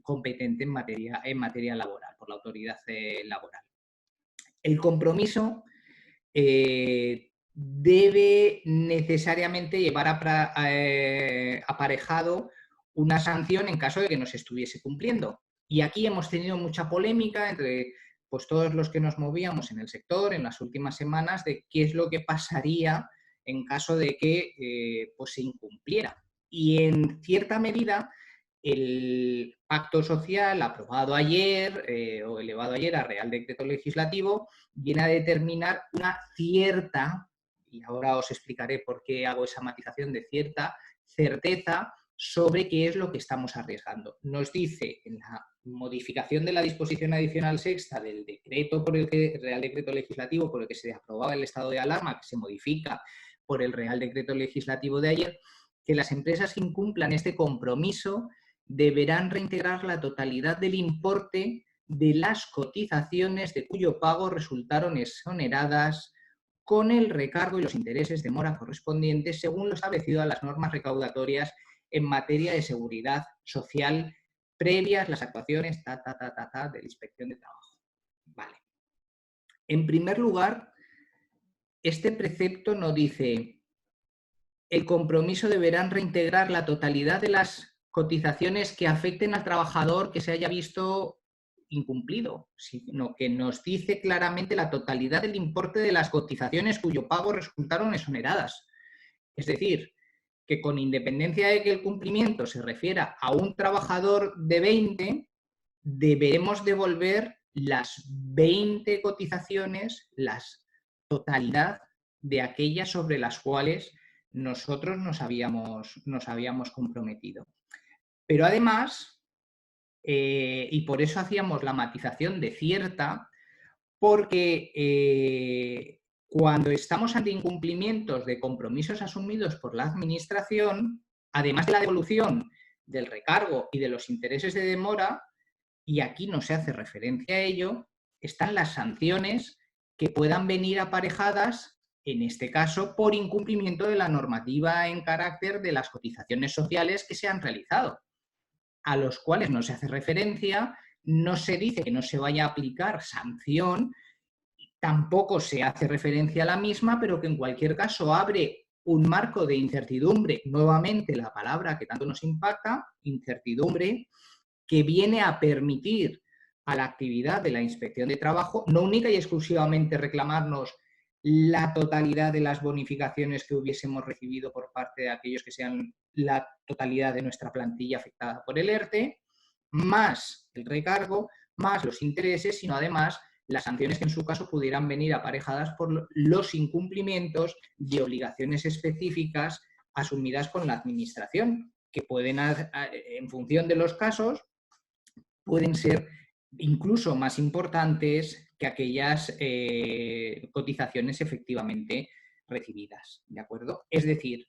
competente en materia laboral, por la autoridad laboral. El compromiso debe necesariamente llevar aparejado una sanción en caso de que no se estuviese cumpliendo. Y aquí hemos tenido mucha polémica entre pues, todos los que nos movíamos en el sector en las últimas semanas de qué es lo que pasaría en caso de que pues, se incumpliera. Y en cierta medida el pacto social aprobado ayer o elevado ayer a Real Decreto Legislativo viene a determinar una cierta, y ahora os explicaré por qué hago esa matización de cierta certeza sobre qué es lo que estamos arriesgando. Nos dice en la modificación de la disposición adicional sexta del decreto por el que, Real Decreto Legislativo por el que se aprobaba el estado de alarma, que se modifica por el Real Decreto Legislativo de ayer, que las empresas que incumplan este compromiso deberán reintegrar la totalidad del importe de las cotizaciones de cuyo pago resultaron exoneradas con el recargo y los intereses de mora correspondientes según lo establecido a las normas recaudatorias en materia de seguridad social previas las actuaciones de la Inspección de Trabajo. Vale. En primer lugar, este precepto no dice el compromiso deberán reintegrar la totalidad de las cotizaciones que afecten al trabajador que se haya visto incumplido, sino que nos dice claramente la totalidad del importe de las cotizaciones cuyo pago resultaron exoneradas. Es decir, que con independencia de que el cumplimiento se refiera a un trabajador de 20, deberemos devolver las 20 cotizaciones, la totalidad de aquellas sobre las cuales nosotros nos habíamos comprometido. Pero además, y por eso hacíamos la matización de cierta, porque cuando estamos ante incumplimientos de compromisos asumidos por la Administración, además de la devolución del recargo y de los intereses de demora, y aquí no se hace referencia a ello, están las sanciones que puedan venir aparejadas, en este caso, por incumplimiento de la normativa en carácter de las cotizaciones sociales que se han realizado, a los cuales no se hace referencia, no se dice que no se vaya a aplicar sanción, tampoco se hace referencia a la misma, pero que en cualquier caso abre un marco de incertidumbre, nuevamente la palabra que tanto nos impacta, incertidumbre, que viene a permitir a la actividad de la Inspección de Trabajo no única y exclusivamente reclamarnos la totalidad de las bonificaciones que hubiésemos recibido por parte de aquellos que sean la totalidad de nuestra plantilla afectada por el ERTE, más el recargo, más los intereses, sino además las sanciones que en su caso pudieran venir aparejadas por los incumplimientos de obligaciones específicas asumidas con la Administración, que pueden, en función de los casos, pueden ser incluso más importantes que aquellas cotizaciones efectivamente recibidas, ¿de acuerdo? Es decir,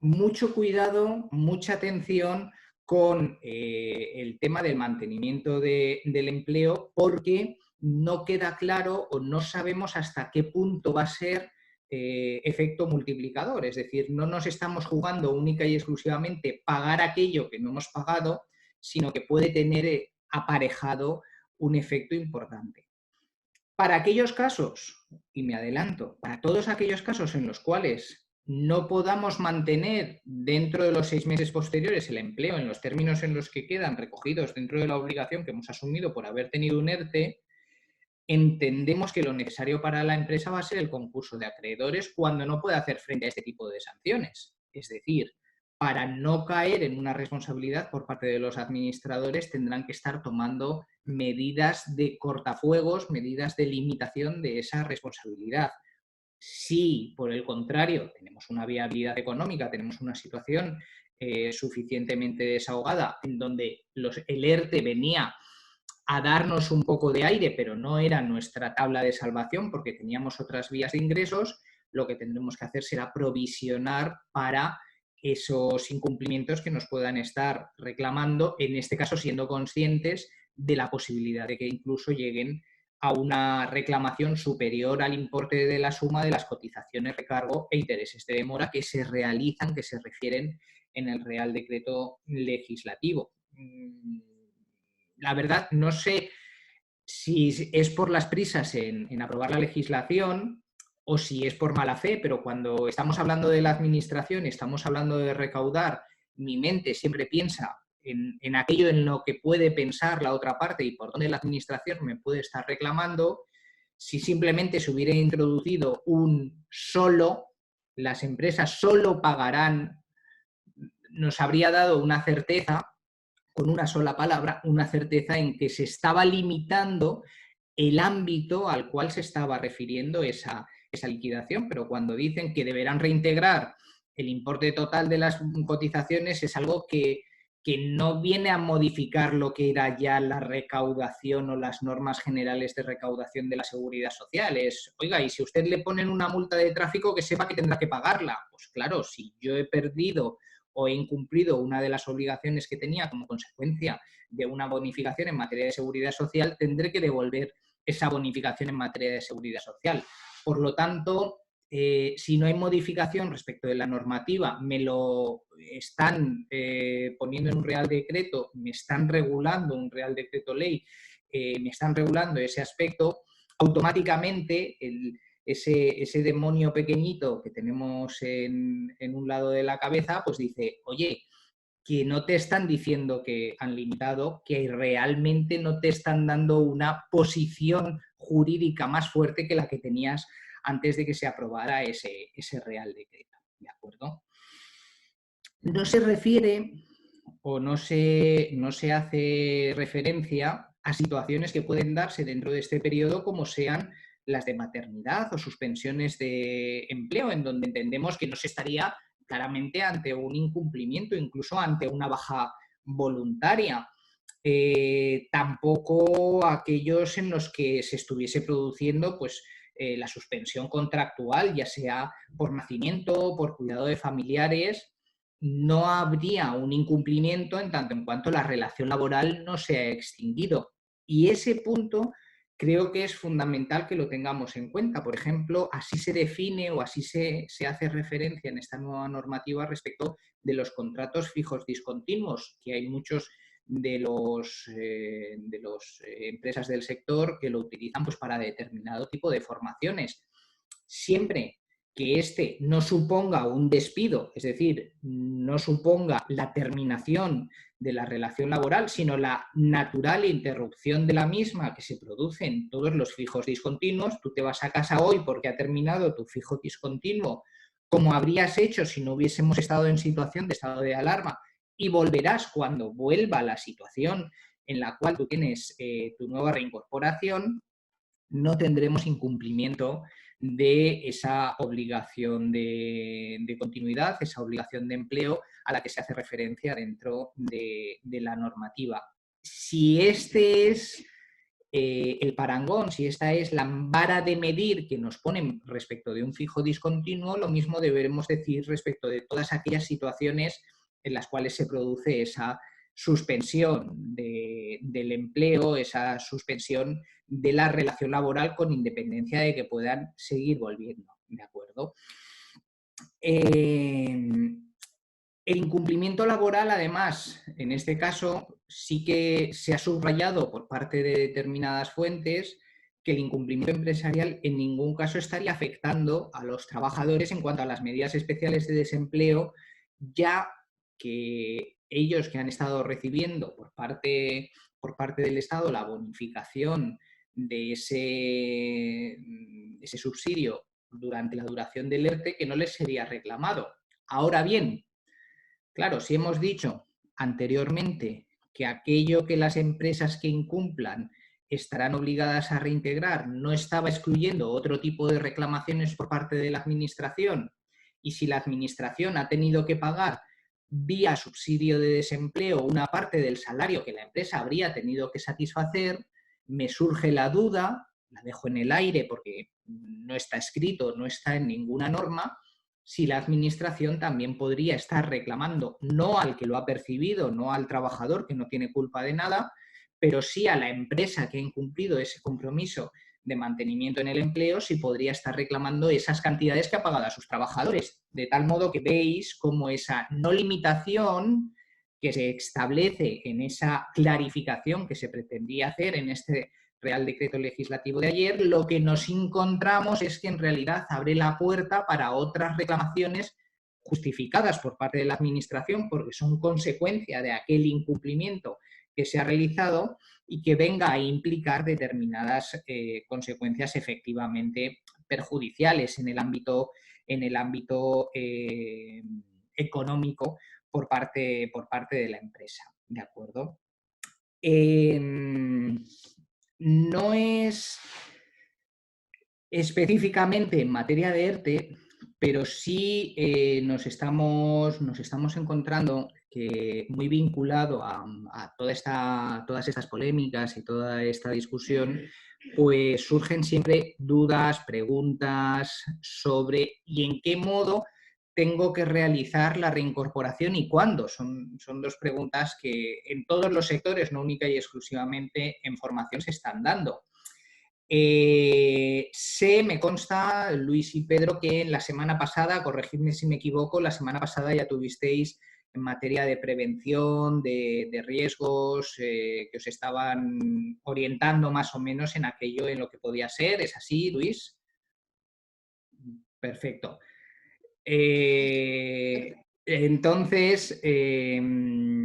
mucho cuidado, mucha atención con el tema del mantenimiento del empleo, porque no queda claro o no sabemos hasta qué punto va a ser efecto multiplicador. Es decir, no nos estamos jugando única y exclusivamente pagar aquello que no hemos pagado, sino que puede tener aparejado un efecto importante. Para aquellos casos, y me adelanto, para todos aquellos casos en los cuales no podamos mantener dentro de los 6 meses posteriores el empleo en los términos en los que quedan recogidos dentro de la obligación que hemos asumido por haber tenido un ERTE, entendemos que lo necesario para la empresa va a ser el concurso de acreedores cuando no puede hacer frente a este tipo de sanciones. Es decir, para no caer en una responsabilidad por parte de los administradores, tendrán que estar tomando medidas de cortafuegos, medidas de limitación de esa responsabilidad. Si, por el contrario, tenemos una viabilidad económica, tenemos una situación suficientemente desahogada, en donde el ERTE venía a darnos un poco de aire, pero no era nuestra tabla de salvación porque teníamos otras vías de ingresos, lo que tendremos que hacer será provisionar para esos incumplimientos que nos puedan estar reclamando, en este caso siendo conscientes de la posibilidad de que incluso lleguen a una reclamación superior al importe de la suma de las cotizaciones, recargo e intereses de demora que se realizan, que se refieren en el Real Decreto Legislativo. La verdad, no sé si es por las prisas en aprobar la legislación o si es por mala fe, pero cuando estamos hablando de la administración, estamos hablando de recaudar, mi mente siempre piensa en aquello en lo que puede pensar la otra parte y por dónde la administración me puede estar reclamando. Si simplemente se hubiera introducido un solo, las empresas solo pagarán, nos habría dado una certeza, con una sola palabra, una certeza en que se estaba limitando el ámbito al cual se estaba refiriendo esa liquidación, pero cuando dicen que deberán reintegrar el importe total de las cotizaciones es algo que no viene a modificar lo que era ya la recaudación o las normas generales de recaudación de la seguridad social. Es, oiga, y si usted le ponen una multa de tráfico, que sepa que tendrá que pagarla. Pues claro, si yo he perdido o he incumplido una de las obligaciones que tenía como consecuencia de una bonificación en materia de seguridad social, tendré que devolver esa bonificación en materia de seguridad social. Por lo tanto, si no hay modificación respecto de la normativa, me lo están poniendo en un Real Decreto, me están regulando un Real Decreto Ley, me están regulando ese aspecto, automáticamente ese demonio pequeñito que tenemos en un lado de la cabeza, pues dice, oye, que no te están diciendo que han limitado, que realmente no te están dando una posición jurídica más fuerte que la que tenías antes de que se aprobara ese Real Decreto. ¿De acuerdo? No se refiere o no se hace referencia a situaciones que pueden darse dentro de este periodo como sean las de maternidad o suspensiones de empleo, en donde entendemos que no se estaría claramente ante un incumplimiento, incluso ante una baja voluntaria. Tampoco aquellos en los que se estuviese produciendo pues, la suspensión contractual, ya sea por nacimiento, por cuidado de familiares, no habría un incumplimiento en tanto en cuanto la relación laboral no se ha extinguido. Y ese punto creo que es fundamental que lo tengamos en cuenta. Por ejemplo, así se define o así se hace referencia en esta nueva normativa respecto de los contratos fijos discontinuos, que hay muchos de los empresas del sector que lo utilizan pues, para determinado tipo de formaciones. Siempre que este no suponga un despido, es decir, no suponga la terminación de la relación laboral, sino la natural interrupción de la misma que se produce en todos los fijos discontinuos. Tú te vas a casa hoy porque ha terminado tu fijo discontinuo, como habrías hecho si no hubiésemos estado en situación de estado de alarma, y volverás cuando vuelva la situación en la cual tú tienes tu nueva reincorporación. No tendremos incumplimiento de esa obligación de continuidad, esa obligación de empleo a la que se hace referencia dentro de la normativa. Si este es el parangón, si esta es la vara de medir que nos ponen respecto de un fijo discontinuo, lo mismo deberemos decir respecto de todas aquellas situaciones en las cuales se produce esa suspensión del empleo, esa suspensión de la relación laboral con independencia de que puedan seguir volviendo, ¿de acuerdo? El incumplimiento laboral, además, en este caso, sí que se ha subrayado por parte de determinadas fuentes que el incumplimiento empresarial en ningún caso estaría afectando a los trabajadores en cuanto a las medidas especiales de desempleo, ya que ellos que han estado recibiendo por parte del Estado la bonificación de ese subsidio durante la duración del ERTE, que no les sería reclamado. Ahora bien, claro, si hemos dicho anteriormente que aquello que las empresas que incumplan estarán obligadas a reintegrar no estaba excluyendo otro tipo de reclamaciones por parte de la Administración, y si la Administración ha tenido que pagar vía subsidio de desempleo una parte del salario que la empresa habría tenido que satisfacer, me surge la duda, la dejo en el aire porque no está escrito, no está en ninguna norma, si la Administración también podría estar reclamando, no al que lo ha percibido, no al trabajador que no tiene culpa de nada, pero sí a la empresa que ha incumplido ese compromiso de mantenimiento en el empleo, si podría estar reclamando esas cantidades que ha pagado a sus trabajadores. De tal modo que veis cómo esa no limitación que se establece en esa clarificación que se pretendía hacer en este Real Decreto Legislativo de ayer, lo que nos encontramos es que en realidad abre la puerta para otras reclamaciones justificadas por parte de la Administración porque son consecuencia de aquel incumplimiento que se ha realizado y que venga a implicar determinadas consecuencias efectivamente perjudiciales en el ámbito económico por parte de la empresa. ¿De acuerdo? No es específicamente en materia de ERTE, pero sí nos estamos encontrando que muy vinculado a todas estas polémicas y toda esta discusión, pues surgen siempre dudas, preguntas sobre y en qué modo tengo que realizar la reincorporación y cuándo. Son dos preguntas que en todos los sectores, no única y exclusivamente en formación, se están dando. Me consta, Luis y Pedro, que en la semana pasada, corregidme si me equivoco, la semana pasada ya tuvisteis en materia de prevención, de riesgos, que os estaban orientando más o menos en aquello en lo que podía ser. ¿Es así, Luis? Perfecto. Entonces,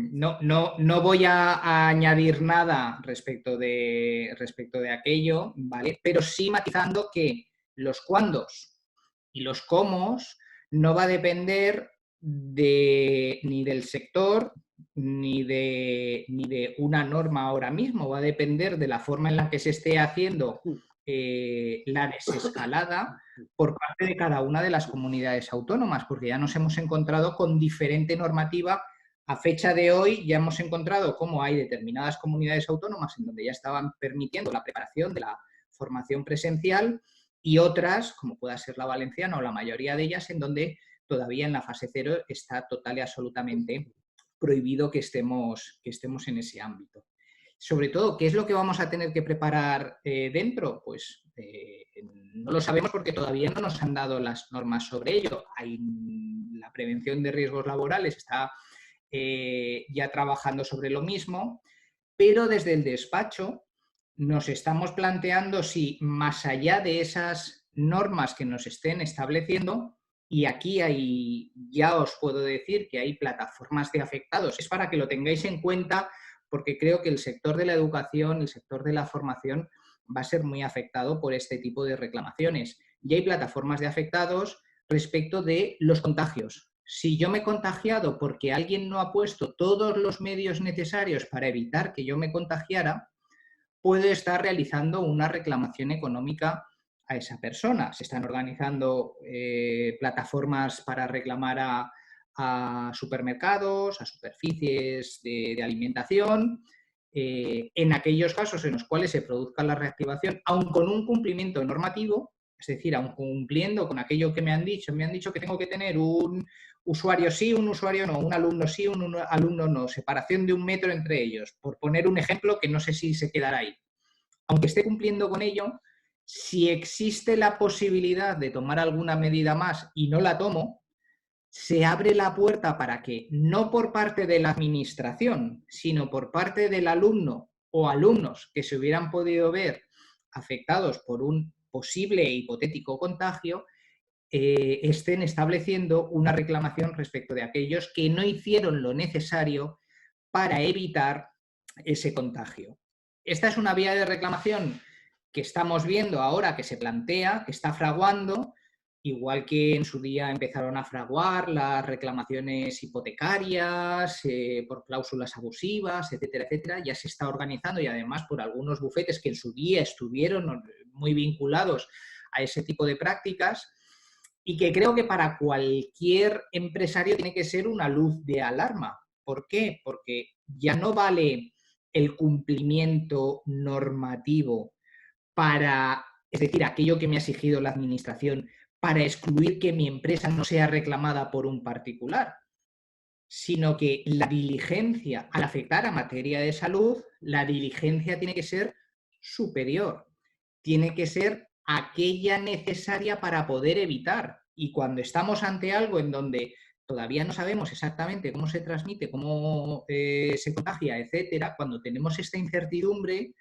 no voy a añadir nada respecto de aquello, ¿vale? Pero sí matizando que los cuándos y los cómo no va a depender ni del sector ni de una norma ahora mismo, va a depender de la forma en la que se esté haciendo la desescalada por parte de cada una de las comunidades autónomas, porque ya nos hemos encontrado con diferente normativa. A fecha de hoy ya hemos encontrado cómo hay determinadas comunidades autónomas en donde ya estaban permitiendo la preparación de la formación presencial y otras, como pueda ser la valenciana o la mayoría de ellas, en donde todavía en la fase 0 está total y absolutamente prohibido que estemos en ese ámbito. Sobre todo, ¿qué es lo que vamos a tener que preparar dentro? Pues no lo sabemos porque todavía no nos han dado las normas sobre ello. La prevención de riesgos laborales está ya trabajando sobre lo mismo, pero desde el despacho nos estamos planteando si más allá de esas normas que nos estén estableciendo, y aquí ya os puedo decir que hay plataformas de afectados, es para que lo tengáis en cuenta porque creo que el sector de la educación, el sector de la formación va a ser muy afectado por este tipo de reclamaciones. Y hay plataformas de afectados respecto de los contagios. Si yo me he contagiado porque alguien no ha puesto todos los medios necesarios para evitar que yo me contagiara, puedo estar realizando una reclamación económica a esa persona. Se están organizando plataformas para reclamar a supermercados, a superficies de alimentación, en aquellos casos en los cuales se produzca la reactivación, aun con un cumplimiento normativo, es decir, aun cumpliendo con aquello que me han dicho que tengo que tener un usuario sí, un usuario no, un alumno sí, un alumno no, separación de 1 metro entre ellos, por poner un ejemplo que no sé si se quedará ahí. Aunque esté cumpliendo con ello, si existe la posibilidad de tomar alguna medida más y no la tomo, se abre la puerta para que, no por parte de la administración, sino por parte del alumno o alumnos que se hubieran podido ver afectados por un posible e hipotético contagio, estén estableciendo una reclamación respecto de aquellos que no hicieron lo necesario para evitar ese contagio. Esta es una vía de reclamación que estamos viendo ahora que se plantea, que está fraguando, igual que en su día empezaron a fraguar las reclamaciones hipotecarias, por cláusulas abusivas, etcétera, etcétera. Ya se está organizando y además por algunos bufetes que en su día estuvieron muy vinculados a ese tipo de prácticas y que creo que para cualquier empresario tiene que ser una luz de alarma. ¿Por qué? Porque ya no vale el cumplimiento normativo para, es decir, aquello que me ha exigido la administración, para excluir que mi empresa no sea reclamada por un particular, sino que la diligencia, al afectar a materia de salud, la diligencia tiene que ser superior, tiene que ser aquella necesaria para poder evitar. Y cuando estamos ante algo en donde todavía no sabemos exactamente cómo se transmite, cómo se contagia, etcétera, cuando tenemos esta incertidumbre,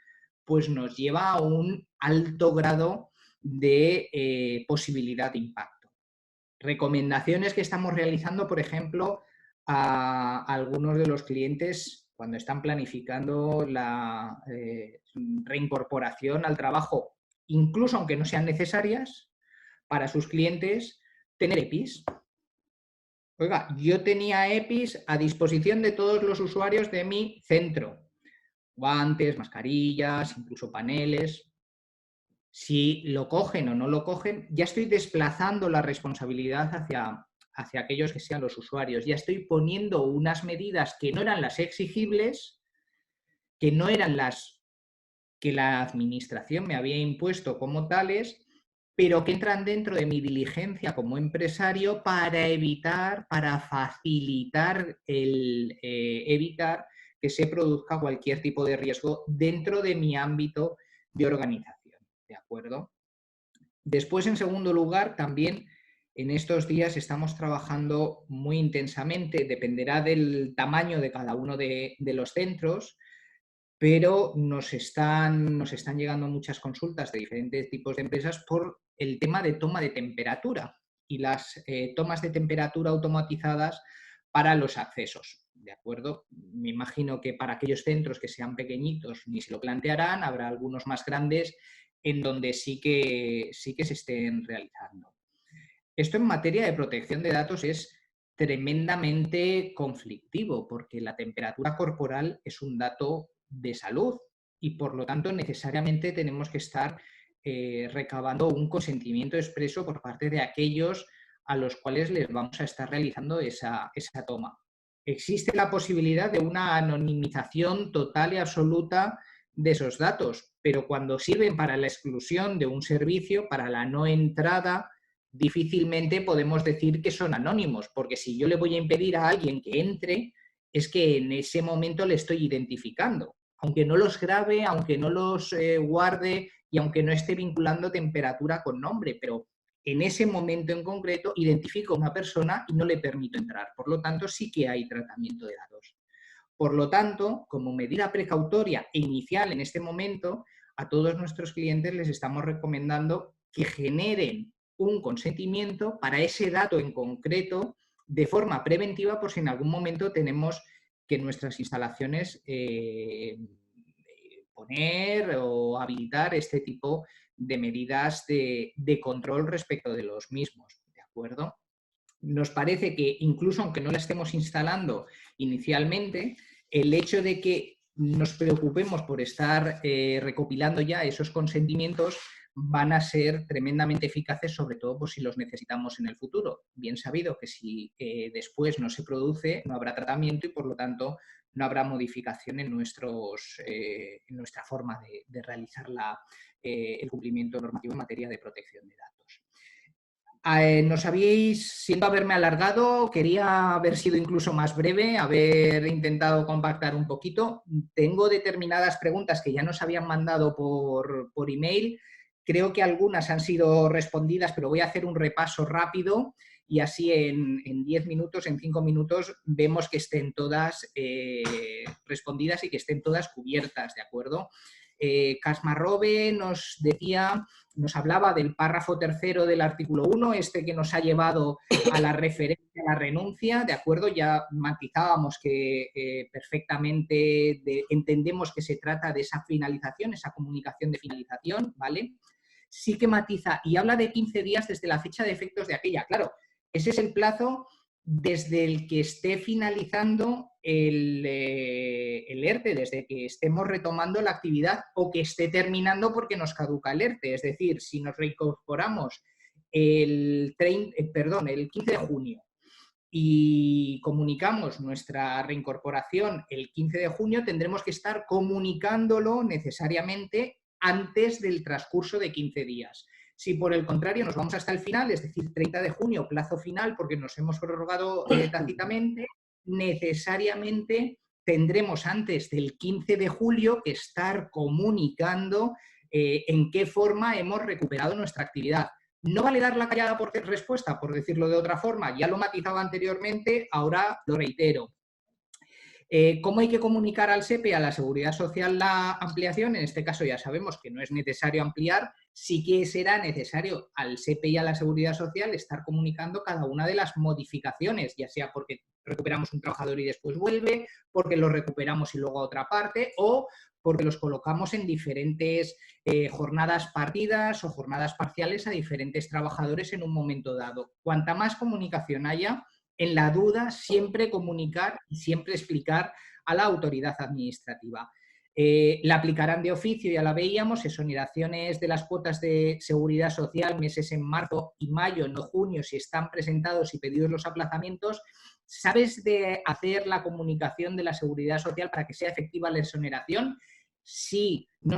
pues nos lleva a un alto grado de posibilidad de impacto. Recomendaciones que estamos realizando, por ejemplo, a algunos de los clientes cuando están planificando la reincorporación al trabajo, incluso aunque no sean necesarias, para sus clientes, tener EPIs. Oiga, yo tenía EPIs a disposición de todos los usuarios de mi centro. Guantes, mascarillas, incluso paneles. Si lo cogen o no lo cogen, ya estoy desplazando la responsabilidad hacia aquellos que sean los usuarios. Ya estoy poniendo unas medidas que no eran las exigibles, que no eran las que la administración me había impuesto como tales, pero que entran dentro de mi diligencia como empresario para evitar, para facilitar evitar que se produzca cualquier tipo de riesgo dentro de mi ámbito de organización. ¿De acuerdo? Después, en segundo lugar, también en estos días estamos trabajando muy intensamente, dependerá del tamaño de cada uno de los centros, pero nos están llegando muchas consultas de diferentes tipos de empresas por el tema de toma de temperatura y las tomas de temperatura automatizadas para los accesos. ¿De acuerdo? Me imagino que para aquellos centros que sean pequeñitos ni se lo plantearán, habrá algunos más grandes en donde sí que se estén realizando. Esto en materia de protección de datos es tremendamente conflictivo porque la temperatura corporal es un dato de salud y por lo tanto necesariamente tenemos que estar recabando un consentimiento expreso por parte de aquellos a los cuales les vamos a estar realizando esa toma. Existe la posibilidad de una anonimización total y absoluta de esos datos, pero cuando sirven para la exclusión de un servicio, para la no entrada, difícilmente podemos decir que son anónimos, porque si yo le voy a impedir a alguien que entre, es que en ese momento le estoy identificando. Aunque no los grabe, aunque no los guarde y aunque no esté vinculando temperatura con nombre, pero en ese momento en concreto identifico a una persona y no le permito entrar. Por lo tanto, sí que hay tratamiento de datos. Por lo tanto, como medida precautoria e inicial en este momento, a todos nuestros clientes les estamos recomendando que generen un consentimiento para ese dato en concreto de forma preventiva por si en algún momento tenemos que en nuestras instalaciones poner o habilitar este tipo de medidas de control respecto de los mismos. ¿De acuerdo? Nos parece que incluso aunque no la estemos instalando inicialmente, el hecho de que nos preocupemos por estar recopilando ya esos consentimientos van a ser tremendamente eficaces, sobre todo por si los necesitamos en el futuro. Bien sabido que si después no se produce, no habrá tratamiento y por lo tanto no habrá modificación en nuestra forma de realizar el cumplimiento normativo en materia de protección de datos. Siento haberme alargado, quería haber sido incluso más breve, haber intentado compactar un poquito. Tengo determinadas preguntas que ya nos habían mandado por email. Creo que algunas han sido respondidas, pero voy a hacer un repaso rápido y así en 10 minutos, en 5 minutos, vemos que estén todas respondidas y que estén todas cubiertas, ¿de acuerdo? Casmarrobe nos hablaba del párrafo tercero del artículo 1, que nos ha llevado a la referencia a la renuncia, ¿de acuerdo? Ya matizábamos que perfectamente entendemos que se trata de esa finalización, esa comunicación de finalización, ¿vale? Sí que matiza y habla de 15 días desde la fecha de efectos de aquella. Claro, ese es el plazo desde el que esté finalizando el ERTE, desde que estemos retomando la actividad o que esté terminando porque nos caduca el ERTE. Es decir, si nos reincorporamos el 15 de junio y comunicamos nuestra reincorporación el 15 de junio, tendremos que estar comunicándolo necesariamente antes del transcurso de 15 días. Si por el contrario nos vamos hasta el final, es decir, 30 de junio, plazo final, porque nos hemos prorrogado tácitamente, necesariamente tendremos antes del 15 de julio que estar comunicando en qué forma hemos recuperado nuestra actividad. No vale dar la callada por respuesta, por decirlo de otra forma, ya lo matizaba anteriormente, ahora lo reitero. ¿Cómo hay que comunicar al SEPE y a la Seguridad Social la ampliación? En este caso ya sabemos que no es necesario ampliar, sí que será necesario al SEPE y a la Seguridad Social estar comunicando cada una de las modificaciones, ya sea porque recuperamos un trabajador y después vuelve, porque lo recuperamos y luego a otra parte, o porque los colocamos en diferentes jornadas partidas o jornadas parciales a diferentes trabajadores en un momento dado. Cuanta más comunicación haya, en la duda, siempre comunicar y siempre explicar a la autoridad administrativa. La aplicarán de oficio, ya la veíamos, exoneraciones de las cuotas de seguridad social, meses en marzo y mayo, no junio, si están presentados y pedidos los aplazamientos. ¿Sabes de hacer la comunicación de la seguridad social para que sea efectiva la exoneración? Sí, no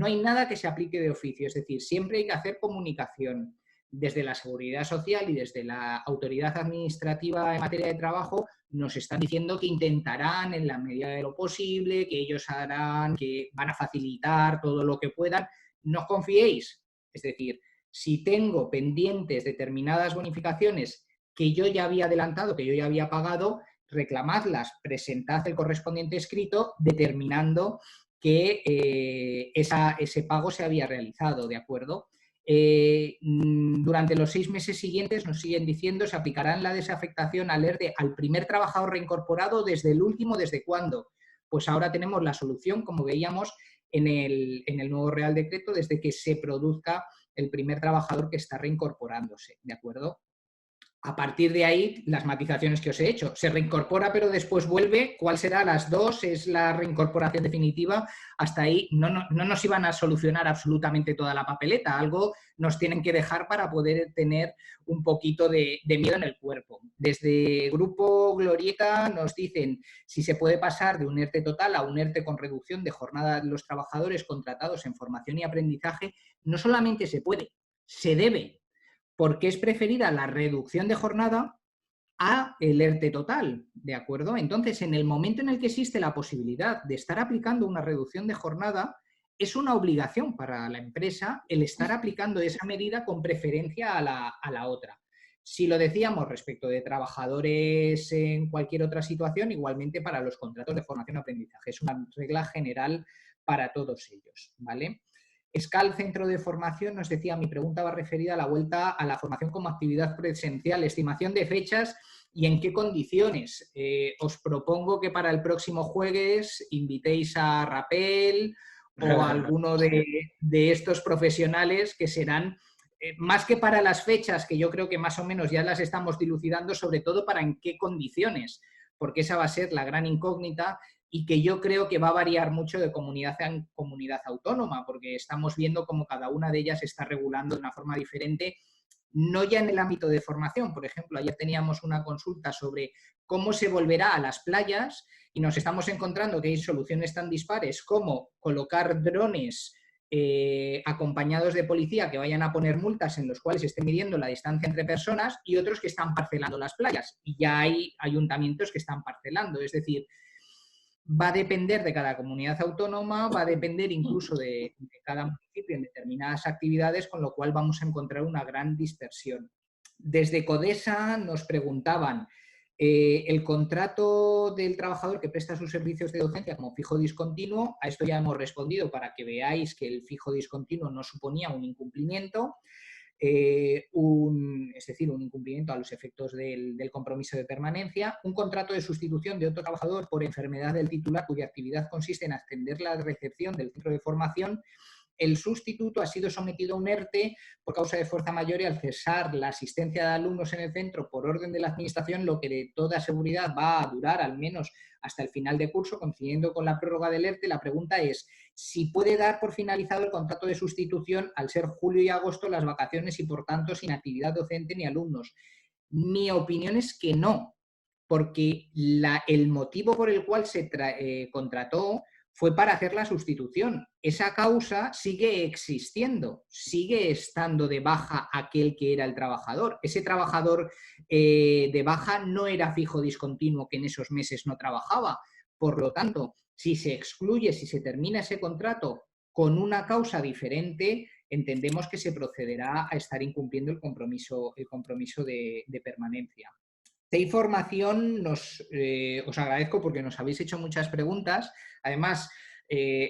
hay nada que se aplique de oficio, es decir, siempre hay que hacer comunicación. Desde la Seguridad Social y desde la autoridad administrativa en materia de trabajo nos están diciendo que intentarán en la medida de lo posible, que ellos harán, que van a facilitar todo lo que puedan. No os confiéis. Es decir, si tengo pendientes determinadas bonificaciones que yo ya había adelantado, que yo ya había pagado, reclamadlas, presentad el correspondiente escrito determinando que ese pago se había realizado, ¿de acuerdo? Durante los 6 meses siguientes, nos siguen diciendo, se aplicará la desafectación al ERTE al primer trabajador reincorporado desde el último, ¿desde cuándo? Pues ahora tenemos la solución, como veíamos en el nuevo Real Decreto, desde que se produzca el primer trabajador que está reincorporándose, ¿de acuerdo? A partir de ahí, las matizaciones que os he hecho. Se reincorpora pero después vuelve. ¿Cuál será? Las dos, es la reincorporación definitiva. Hasta ahí no nos iban a solucionar absolutamente toda la papeleta. Algo nos tienen que dejar para poder tener un poquito de miedo en el cuerpo. Desde Grupo Glorieta nos dicen si se puede pasar de un ERTE total a un ERTE con reducción de jornada de los trabajadores contratados en formación y aprendizaje. No solamente se puede, se debe. Porque es preferida la reducción de jornada a el ERTE total, ¿de acuerdo? Entonces, en el momento en el que existe la posibilidad de estar aplicando una reducción de jornada, es una obligación para la empresa el estar aplicando esa medida con preferencia a la otra. Si lo decíamos respecto de trabajadores en cualquier otra situación, igualmente para los contratos de formación y aprendizaje. Es una regla general para todos ellos, ¿vale? SCAL, Centro de Formación, nos decía, mi pregunta va referida a la vuelta a la formación como actividad presencial, estimación de fechas y en qué condiciones. Os propongo que para el próximo jueves invitéis a Rapel o a alguno de estos profesionales que serán, más que para las fechas, que yo creo que más o menos ya las estamos dilucidando, sobre todo para en qué condiciones, porque esa va a ser la gran incógnita y que yo creo que va a variar mucho de comunidad en comunidad autónoma, porque estamos viendo cómo cada una de ellas está regulando de una forma diferente. no ya en el ámbito de formación. Por ejemplo, ayer teníamos una consulta sobre cómo se volverá a las playas y nos estamos encontrando que hay soluciones tan dispares como colocar drones acompañados de policía que vayan a poner multas en los cuales se esté midiendo la distancia entre personas, y otros que están parcelando las playas. Y ya hay ayuntamientos que están parcelando. Es decir, va a depender de cada comunidad autónoma, va a depender incluso de cada municipio en determinadas actividades, con lo cual vamos a encontrar una gran dispersión. Desde CODESA nos preguntaban, el contrato del trabajador que presta sus servicios de docencia como fijo discontinuo, a esto ya hemos respondido para que veáis que el fijo discontinuo no suponía un incumplimiento, es decir, un incumplimiento a los efectos del compromiso de permanencia, un contrato de sustitución de otro trabajador por enfermedad del titular cuya actividad consiste en atender la recepción del centro de formación. El sustituto ha sido sometido a un ERTE por causa de fuerza mayor y al cesar la asistencia de alumnos en el centro por orden de la administración, lo que de toda seguridad va a durar al menos hasta el final de curso, coincidiendo con la prórroga del ERTE. La pregunta es si puede dar por finalizado el contrato de sustitución al ser julio y agosto las vacaciones y por tanto sin actividad docente ni alumnos. Mi opinión es que no, porque el motivo por el cual se contrató fue para hacer la sustitución. Esa causa sigue existiendo, sigue estando de baja aquel que era el trabajador. Ese trabajador de baja no era fijo discontinuo que en esos meses no trabajaba. Por lo tanto, si se excluye, si se termina ese contrato con una causa diferente, entendemos que se procederá a estar incumpliendo el compromiso de permanencia. De información os agradezco porque nos habéis hecho muchas preguntas. Además,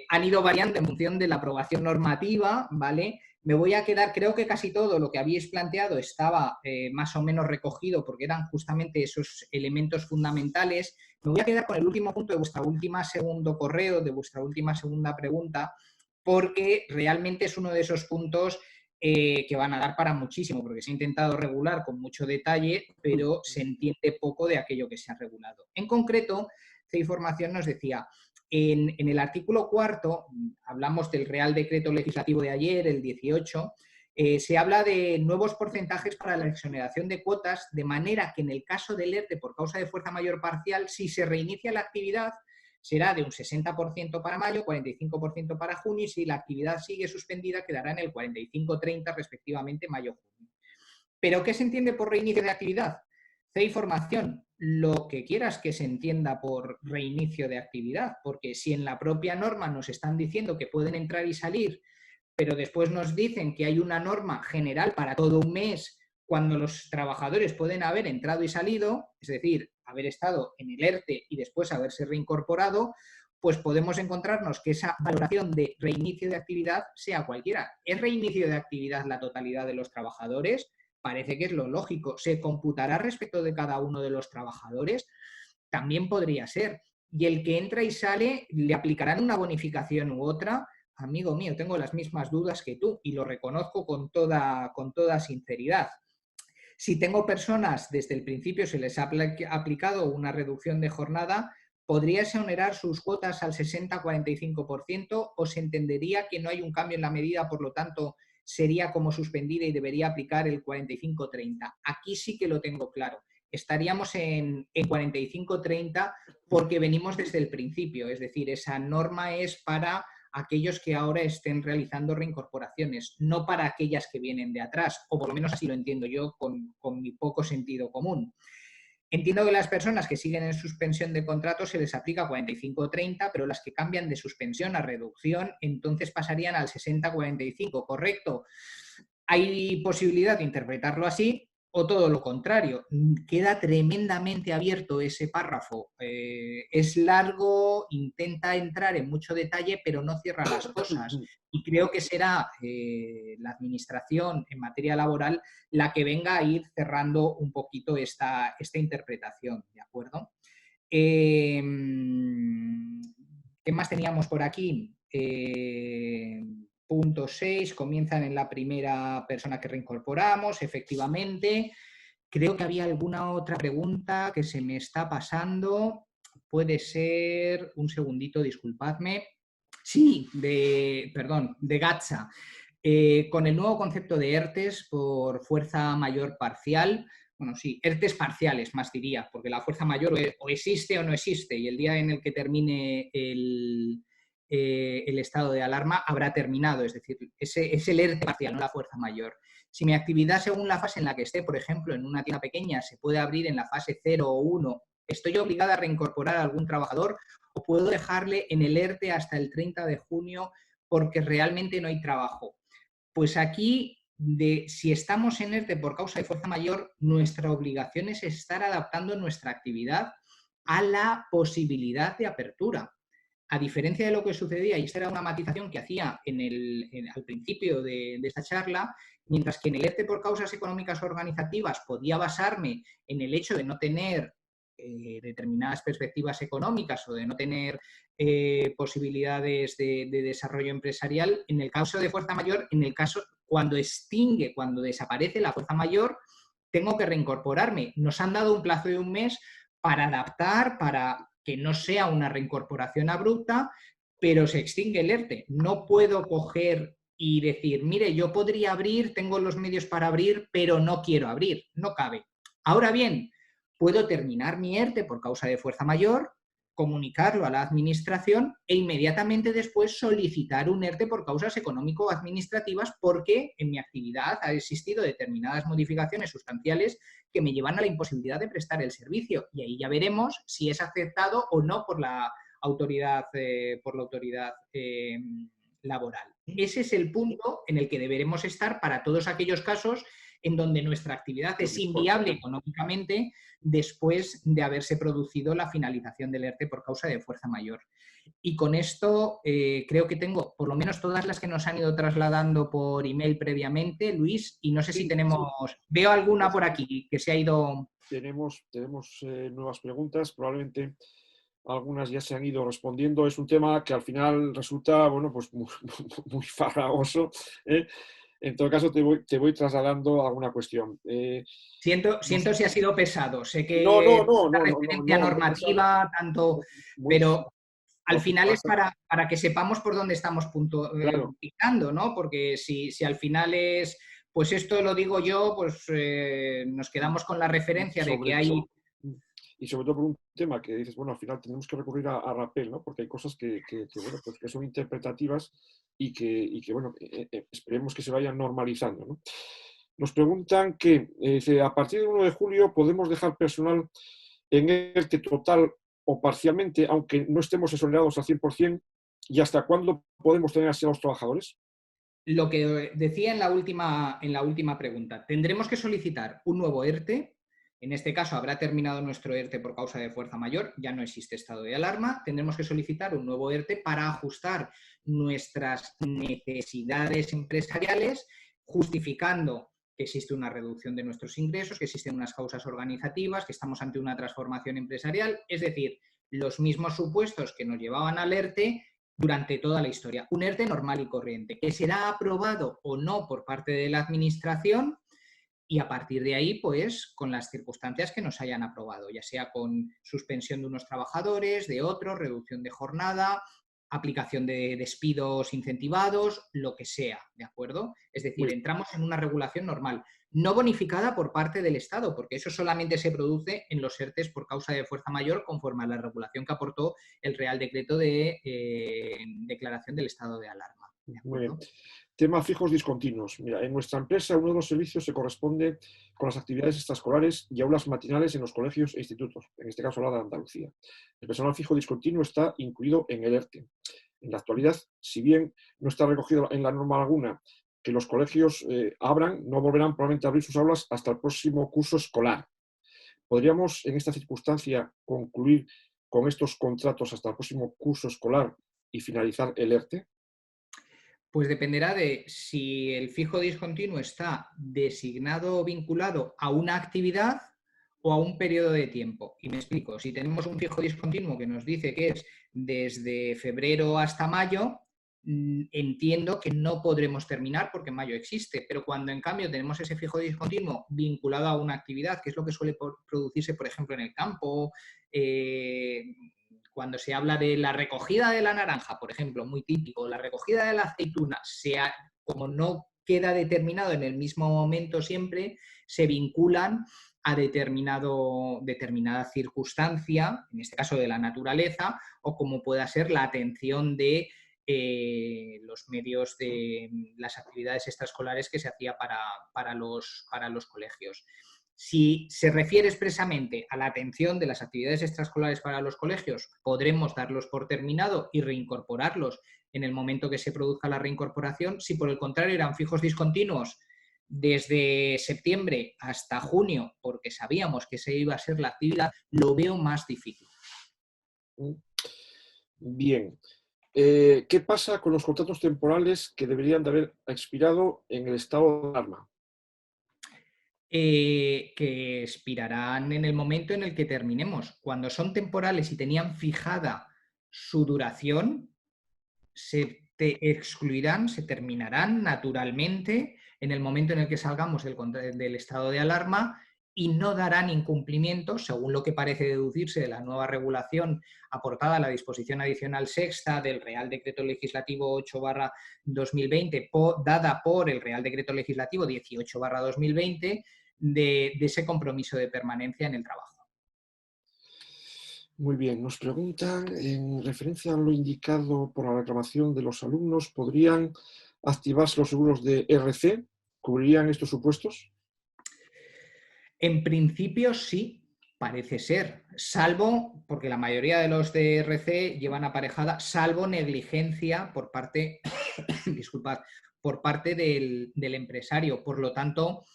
han ido variando en función de la aprobación normativa, ¿vale? Me voy a quedar, creo que casi todo lo que habéis planteado estaba más o menos recogido porque eran justamente esos elementos fundamentales. Me voy a quedar con el último punto de vuestra última segundo correo, de vuestra última segunda pregunta, porque realmente es uno de esos puntos que van a dar para muchísimo, porque se ha intentado regular con mucho detalle, pero se entiende poco de aquello que se ha regulado. En concreto, C-Información nos decía, en el artículo 4, hablamos del Real Decreto Legislativo de ayer, el 18, se habla de nuevos porcentajes para la exoneración de cuotas, de manera que en el caso del ERTE por causa de fuerza mayor parcial, si se reinicia la actividad, será de un 60% para mayo, 45% para junio, y si la actividad sigue suspendida quedará en el 45-30 respectivamente mayo-junio. ¿Pero qué se entiende por reinicio de actividad? C-Información, lo que quieras que se entienda por reinicio de actividad, porque si en la propia norma nos están diciendo que pueden entrar y salir, pero después nos dicen que hay una norma general para todo un mes cuando los trabajadores pueden haber entrado y salido, es decir, haber estado en el ERTE y después haberse reincorporado, pues podemos encontrarnos que esa valoración de reinicio de actividad sea cualquiera. ¿Es reinicio de actividad la totalidad de los trabajadores? Parece que es lo lógico. ¿Se computará respecto de cada uno de los trabajadores? También podría ser. Y el que entra y sale, ¿le aplicarán una bonificación u otra? Amigo mío, tengo las mismas dudas que tú y lo reconozco con toda sinceridad. Si tengo personas, desde el principio se les ha aplicado una reducción de jornada, ¿podría exonerar sus cuotas al 60-45% o se entendería que no hay un cambio en la medida, por lo tanto, sería como suspendida y debería aplicar el 45-30? Aquí sí que lo tengo claro. Estaríamos en 45-30 porque venimos desde el principio, es decir, esa norma es para aquellos que ahora estén realizando reincorporaciones, no para aquellas que vienen de atrás, o por lo menos así lo entiendo yo con mi poco sentido común. Entiendo que las personas que siguen en suspensión de contrato se les aplica 45-30, pero las que cambian de suspensión a reducción, entonces pasarían al 60-45, ¿correcto? Hay posibilidad de interpretarlo así o todo lo contrario. Queda tremendamente abierto ese párrafo. Es largo, intenta entrar en mucho detalle, pero no cierra las cosas. Y creo que será la administración en materia laboral la que venga a ir cerrando un poquito esta interpretación, ¿de acuerdo? ¿Qué más teníamos por aquí? Punto 6, comienzan en la primera persona que reincorporamos, efectivamente. Creo que había alguna otra pregunta que se me está pasando. Puede ser, un segundito, disculpadme. Sí, de Gatza. con el nuevo concepto de ERTES por fuerza mayor parcial. Bueno, sí, ERTES parciales más diría, porque la fuerza mayor o existe o no existe, y el día en el que termine el estado de alarma habrá terminado, es decir, es el ERTE parcial, no la fuerza mayor. Si mi actividad, según la fase en la que esté, por ejemplo, en una tienda pequeña, se puede abrir en la fase 0 o 1, ¿estoy obligada a reincorporar a algún trabajador o puedo dejarle en el ERTE hasta el 30 de junio porque realmente no hay trabajo? Pues aquí, si estamos en ERTE por causa de fuerza mayor, nuestra obligación es estar adaptando nuestra actividad a la posibilidad de apertura. A diferencia de lo que sucedía, y esta era una matización que hacía al principio de esta charla, mientras que en el ERTE por causas económicas organizativas podía basarme en el hecho de no tener determinadas perspectivas económicas o de no tener posibilidades de desarrollo empresarial, en el caso de fuerza mayor, en el caso cuando cuando desaparece la fuerza mayor, tengo que reincorporarme. Nos han dado un plazo de un mes para adaptar, para que no sea una reincorporación abrupta, pero se extingue el ERTE. No puedo coger y decir, mire, yo podría abrir, tengo los medios para abrir, pero no quiero abrir, no cabe. Ahora bien, puedo terminar mi ERTE por causa de fuerza mayor, comunicarlo a la administración e inmediatamente después solicitar un ERTE por causas económico-administrativas porque en mi actividad ha existido determinadas modificaciones sustanciales que me llevan a la imposibilidad de prestar el servicio. Y ahí ya veremos si es aceptado o no por la autoridad, laboral. Ese es el punto en el que deberemos estar para todos aquellos casos en donde nuestra actividad es inviable económicamente después de haberse producido la finalización del ERTE por causa de fuerza mayor. Y con esto creo que tengo por lo menos todas las que nos han ido trasladando por email previamente, Luis, y no sé si tenemos... Veo alguna por aquí que se ha ido... Tenemos nuevas preguntas, probablemente algunas ya se han ido respondiendo. Es un tema que al final resulta, bueno, pues muy farragoso, ¿eh? En todo caso, te voy trasladando alguna cuestión. Siento si ha sido pesado. Sé que la referencia normativa, tanto, pero al final es para que sepamos por dónde estamos picando, ¿no? Porque si al final es, pues esto lo digo yo, pues nos quedamos con la referencia de que hay... Y sobre todo por un tema que dices, bueno, al final tenemos que recurrir a rappel, ¿no? Porque hay cosas bueno, pues que son interpretativas y que bueno, esperemos que se vayan normalizando, ¿no? Nos preguntan que a partir del 1 de julio podemos dejar personal en ERTE total o parcialmente, aunque no estemos exonerados al 100%, ¿y hasta cuándo podemos tener así a los trabajadores? Lo que decía en la última pregunta, tendremos que solicitar un nuevo ERTE. En este caso habrá terminado nuestro ERTE por causa de fuerza mayor, ya no existe estado de alarma, tendremos que solicitar un nuevo ERTE para ajustar nuestras necesidades empresariales, justificando que existe una reducción de nuestros ingresos, que existen unas causas organizativas, que estamos ante una transformación empresarial, es decir, los mismos supuestos que nos llevaban al ERTE durante toda la historia. Un ERTE normal y corriente, que será aprobado o no por parte de la Administración y a partir de ahí, pues, con las circunstancias que nos hayan aprobado, ya sea con suspensión de unos trabajadores, de otros, reducción de jornada, aplicación de despidos incentivados, lo que sea, ¿de acuerdo? Es decir, entramos en una regulación normal, no bonificada por parte del Estado, porque eso solamente se produce en los ERTEs por causa de fuerza mayor, conforme a la regulación que aportó el Real Decreto de declaración del estado de alarma. ¿De Muy bien. acuerdo? Tema fijos discontinuos. Mira, en nuestra empresa uno de los servicios se corresponde con las actividades extraescolares y aulas matinales en los colegios e institutos, en este caso la de Andalucía. El personal fijo discontinuo está incluido en el ERTE. En la actualidad, si bien no está recogido en la norma alguna que los colegios abran, no volverán probablemente a abrir sus aulas hasta el próximo curso escolar. ¿Podríamos en esta circunstancia concluir con estos contratos hasta el próximo curso escolar y finalizar el ERTE? Pues dependerá de si el fijo discontinuo está designado o vinculado a una actividad o a un periodo de tiempo. Y me explico, si tenemos un fijo discontinuo que nos dice que es desde febrero hasta mayo, entiendo que no podremos terminar porque mayo existe, pero cuando en cambio tenemos ese fijo discontinuo vinculado a una actividad, que es lo que suele producirse, por ejemplo, en el campo, cuando se habla de la recogida de la naranja, por ejemplo, muy típico, la recogida de la aceituna, como no queda determinado en el mismo momento siempre, se vinculan a determinada circunstancia, en este caso de la naturaleza, o como pueda ser la atención de los medios de las actividades extraescolares que se hacía para los colegios. Si se refiere expresamente a la atención de las actividades extraescolares para los colegios, podremos darlos por terminado y reincorporarlos en el momento que se produzca la reincorporación. Si por el contrario eran fijos discontinuos desde septiembre hasta junio, porque sabíamos que esa iba a ser la actividad, lo veo más difícil. Bien. ¿Qué pasa con los contratos temporales que deberían de haber expirado en el estado de alarma? Que expirarán en el momento en el que terminemos. Cuando son temporales y tenían fijada su duración, se excluirán, se terminarán naturalmente en el momento en el que salgamos del estado de alarma y no darán incumplimiento, según lo que parece deducirse de la nueva regulación aportada a la disposición adicional sexta del Real Decreto Legislativo 8/2020, dada por el Real Decreto Legislativo 18/2020, de ese compromiso de permanencia en el trabajo. Muy bien, nos preguntan, en referencia a lo indicado por la reclamación de los alumnos, ¿podrían activarse los seguros de RC? ¿Cubrirían estos supuestos? En principio sí, parece ser, salvo, porque la mayoría de los de RC llevan aparejada, salvo negligencia por parte, disculpad, por parte del empresario. Por lo tanto,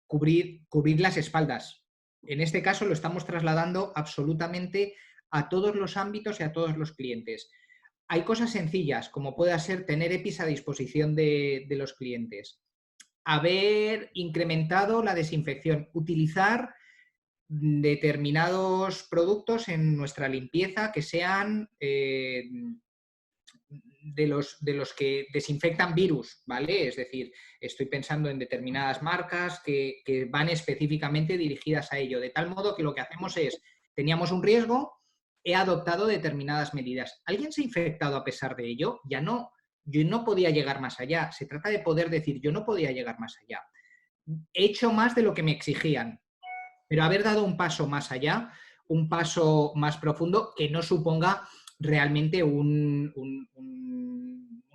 cubrir las espaldas. En este caso lo estamos trasladando absolutamente a todos los ámbitos y a todos los clientes. Hay cosas sencillas, como pueda ser tener EPIs a disposición de los clientes, haber incrementado la desinfección, utilizar determinados productos en nuestra limpieza que sean de los que desinfectan virus, ¿vale? Es decir, estoy pensando en determinadas marcas que van específicamente dirigidas a ello, de tal modo que lo que hacemos es, teníamos un riesgo, he adoptado determinadas medidas. ¿Alguien se ha infectado a pesar de ello? Ya no, yo no podía llegar más allá. Se trata de poder decir, yo no podía llegar más allá. He hecho más de lo que me exigían, pero haber dado un paso más allá, un paso más profundo que no suponga realmente una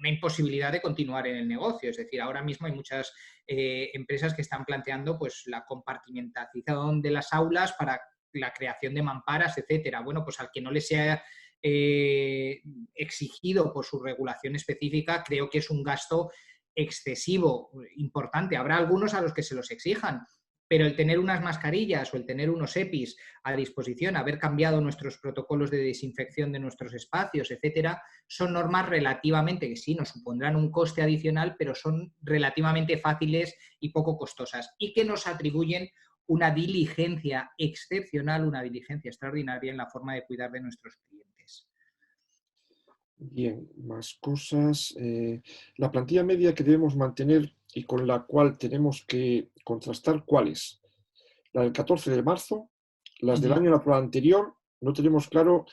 imposibilidad de continuar en el negocio. Es decir, ahora mismo hay muchas empresas que están planteando pues, la compartimentación de las aulas para la creación de mamparas, etcétera. Bueno, pues al que no le sea exigido por su regulación específica, creo que es un gasto excesivo, importante. Habrá algunos a los que se los exijan, pero el tener unas mascarillas o el tener unos EPIs a disposición, haber cambiado nuestros protocolos de desinfección de nuestros espacios, etcétera, son normas relativamente, que sí, nos supondrán un coste adicional, pero son relativamente fáciles y poco costosas y que nos atribuyen una diligencia excepcional, una diligencia extraordinaria en la forma de cuidar de nuestros clientes. Bien, más cosas. La plantilla media que debemos mantener y con la cual tenemos que contrastar, ¿cuál es? La del 14 de marzo, las del año natural anterior, no tenemos claro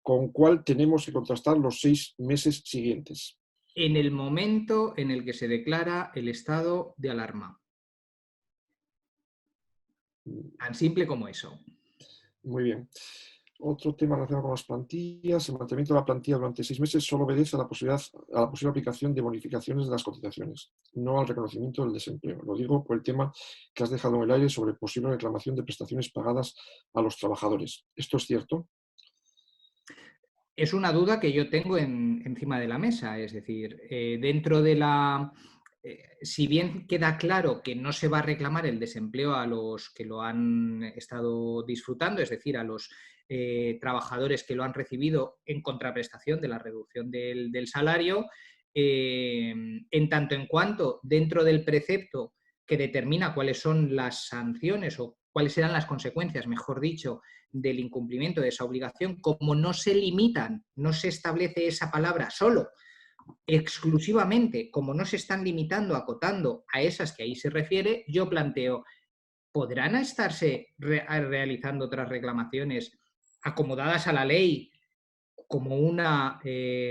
con cuál tenemos que contrastar los 6 meses siguientes. En el momento en el que se declara el estado de alarma. Tan simple como eso. Muy bien. Otro tema relacionado con las plantillas. El mantenimiento de la plantilla durante 6 meses solo obedece a la posible aplicación de bonificaciones de las cotizaciones, no al reconocimiento del desempleo. Lo digo por el tema que has dejado en el aire sobre posible reclamación de prestaciones pagadas a los trabajadores. ¿Esto es cierto? Es una duda que yo tengo encima de la mesa. Es decir, dentro de la... si bien queda claro que no se va a reclamar el desempleo a los que lo han estado disfrutando, es decir, a los trabajadores que lo han recibido en contraprestación de la reducción del salario, en tanto en cuanto dentro del precepto que determina cuáles son las sanciones o cuáles serán las consecuencias, mejor dicho, del incumplimiento de esa obligación, como no se limitan, no se establece esa palabra solo, exclusivamente, como no se están limitando, acotando a esas que ahí se refiere, yo planteo, ¿podrán estarse realizando otras reclamaciones acomodadas a la ley como una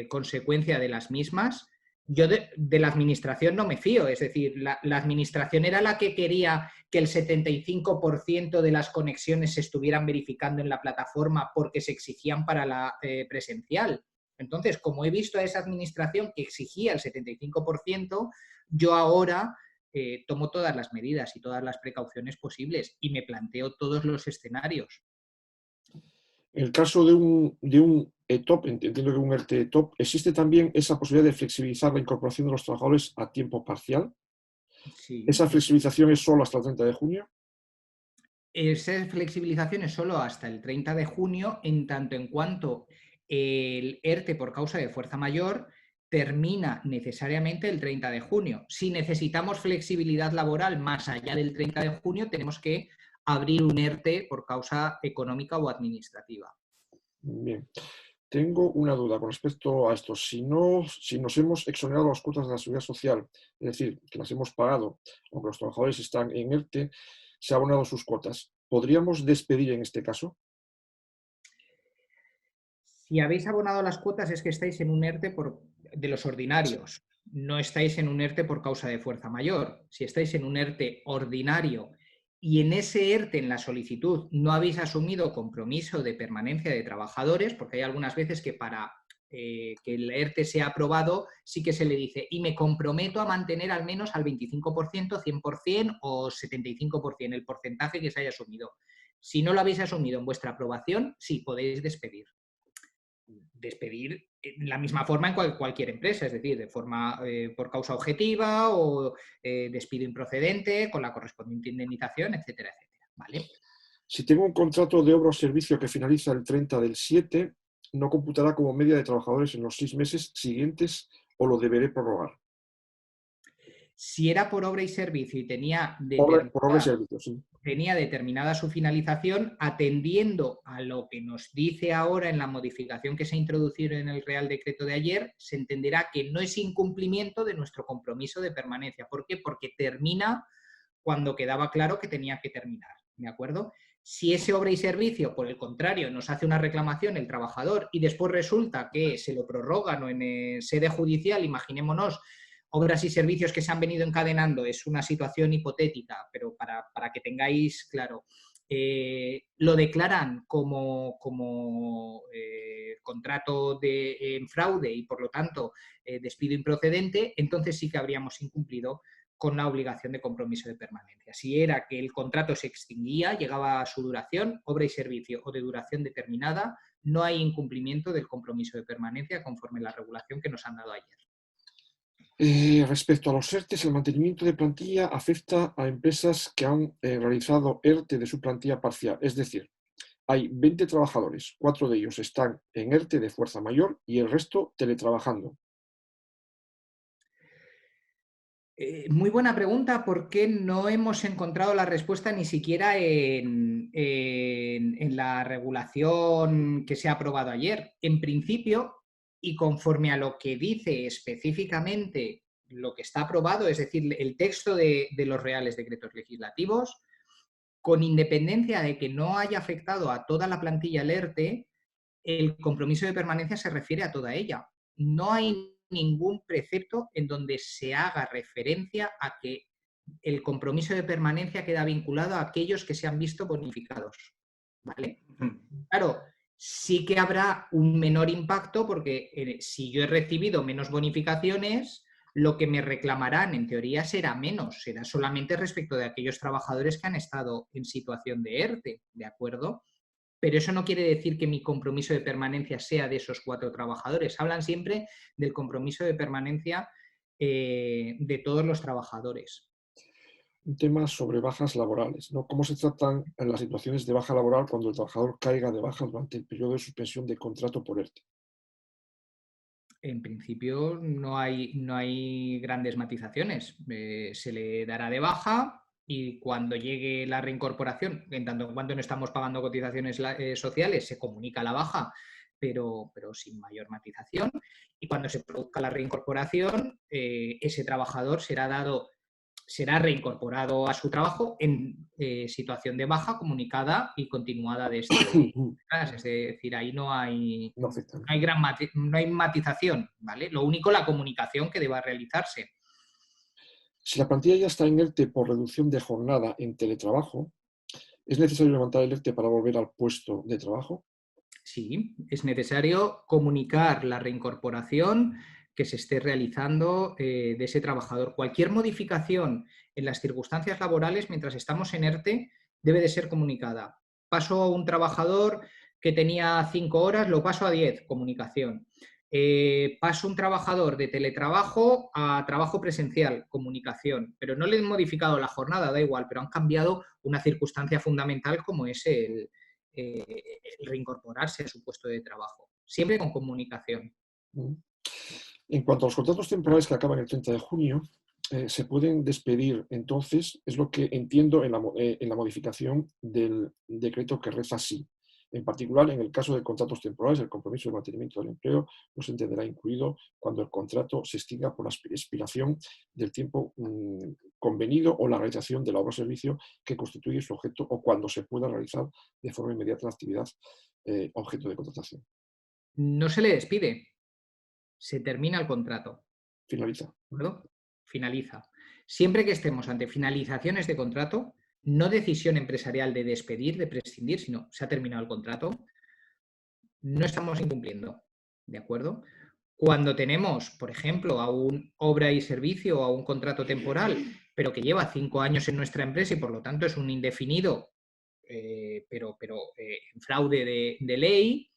consecuencia de las mismas? yo de la administración no me fío, es decir, la administración era la que quería que el 75% de las conexiones se estuvieran verificando en la plataforma porque se exigían para la presencial. Entonces, como he visto a esa administración que exigía el 75%, yo ahora tomo todas las medidas y todas las precauciones posibles y me planteo todos los escenarios. En el caso de un ETOP, entiendo que un ERTE ETOP, ¿existe también esa posibilidad de flexibilizar la incorporación de los trabajadores a tiempo parcial? Sí. ¿Esa flexibilización es solo hasta el 30 de junio? Esa flexibilización es solo hasta el 30 de junio, en tanto en cuanto el ERTE por causa de fuerza mayor termina necesariamente el 30 de junio. Si necesitamos flexibilidad laboral más allá del 30 de junio, tenemos que abrir un ERTE por causa económica o administrativa. Bien. Tengo una duda con respecto a esto. Si nos hemos exonerado las cuotas de la Seguridad Social, es decir, que las hemos pagado, aunque los trabajadores están en ERTE, se han abonado sus cuotas, ¿podríamos despedir en este caso? Si habéis abonado las cuotas es que estáis en un ERTE de los ordinarios, no estáis en un ERTE por causa de fuerza mayor. Si estáis en un ERTE ordinario y en ese ERTE, en la solicitud, no habéis asumido compromiso de permanencia de trabajadores, porque hay algunas veces que para que el ERTE sea aprobado sí que se le dice y me comprometo a mantener al menos al 25%, 100% o 75%, el porcentaje que se haya asumido. Si no lo habéis asumido en vuestra aprobación, sí, podéis despedir en la misma forma en cualquier empresa, es decir, de forma por causa objetiva o despido improcedente con la correspondiente indemnización, etcétera, etcétera. ¿Vale? Si tengo un contrato de obra o servicio que finaliza el 30 del 7, ¿no computará como media de trabajadores en los 6 meses siguientes o lo deberé prorrogar? Si era por obra y servicio y Por obra y servicio, sí. tenía determinada su finalización, atendiendo a lo que nos dice ahora en la modificación que se ha introducido en el Real Decreto de ayer, se entenderá que no es incumplimiento de nuestro compromiso de permanencia. ¿Por qué? Porque termina cuando quedaba claro que tenía que terminar, ¿de acuerdo? Si ese obra y servicio, por el contrario, nos hace una reclamación el trabajador y después resulta que se lo prorrogan o en sede judicial, imaginémonos, obras y servicios que se han venido encadenando, es una situación hipotética, pero para que tengáis claro, lo declaran como contrato en fraude y por lo tanto despido improcedente, entonces sí que habríamos incumplido con la obligación de compromiso de permanencia. Si era que el contrato se extinguía, llegaba a su duración, obra y servicio o de duración determinada, no hay incumplimiento del compromiso de permanencia conforme la regulación que nos han dado ayer. Respecto a los ERTEs, el mantenimiento de plantilla afecta a empresas que han realizado ERTE de su plantilla parcial. Es decir, hay 20 trabajadores, 4 de ellos están en ERTE de fuerza mayor y el resto teletrabajando. Muy buena pregunta, porque no hemos encontrado la respuesta ni siquiera en la regulación que se ha aprobado ayer. En principio, y conforme a lo que dice específicamente lo que está aprobado, es decir, el texto de los reales decretos legislativos, con independencia de que no haya afectado a toda la plantilla el ERTE, el compromiso de permanencia se refiere a toda ella. No hay ningún precepto en donde se haga referencia a que el compromiso de permanencia queda vinculado a aquellos que se han visto bonificados. ¿Vale? Claro, sí que habrá un menor impacto porque si yo he recibido menos bonificaciones, lo que me reclamarán en teoría será menos, será solamente respecto de aquellos trabajadores que han estado en situación de ERTE, ¿de acuerdo? Pero eso no quiere decir que mi compromiso de permanencia sea de esos 4 trabajadores. Hablan siempre del compromiso de permanencia de todos los trabajadores. Un tema sobre bajas laborales, ¿no? ¿Cómo se tratan las situaciones de baja laboral cuando el trabajador caiga de baja durante el periodo de suspensión de contrato por ERTE? En principio no hay grandes matizaciones. Se le dará de baja y cuando llegue la reincorporación, en tanto en cuanto no estamos pagando cotizaciones sociales, se comunica la baja, pero sin mayor matización. Y cuando se produzca la reincorporación, ese trabajador será dado será reincorporado a su trabajo en situación de baja comunicada y continuada de este caso. Es decir, ahí no hay matización, ¿vale? Lo único, la comunicación que deba realizarse. Si la plantilla ya está en ERTE por reducción de jornada en teletrabajo, ¿es necesario levantar el ERTE para volver al puesto de trabajo? Sí, es necesario comunicar la reincorporación que se esté realizando de ese trabajador. Cualquier modificación en las circunstancias laborales mientras estamos en ERTE debe de ser comunicada. Paso a un trabajador que tenía 5 horas, lo paso a 10, comunicación. Paso un trabajador de teletrabajo a trabajo presencial, comunicación. Pero no le he modificado la jornada, da igual, pero han cambiado una circunstancia fundamental como es el reincorporarse a su puesto de trabajo. Siempre con comunicación. En cuanto a los contratos temporales que acaban el 30 de junio, se pueden despedir, entonces, es lo que entiendo en la modificación del decreto que reza así. En particular, en el caso de contratos temporales, el compromiso de mantenimiento del empleo no se entenderá incluido cuando el contrato se extinga por la expiración del tiempo convenido o la realización de la obra o servicio que constituye su objeto o cuando se pueda realizar de forma inmediata la actividad objeto de contratación. No se le despide, se termina el contrato. Finaliza. ¿De acuerdo? Finaliza. Siempre que estemos ante finalizaciones de contrato, no decisión empresarial de despedir, de prescindir, sino se ha terminado el contrato, no estamos incumpliendo. ¿De acuerdo? Cuando tenemos, por ejemplo, a un obra y servicio o a un contrato temporal, pero que lleva 5 años en nuestra empresa y por lo tanto es un indefinido, pero en fraude de ley,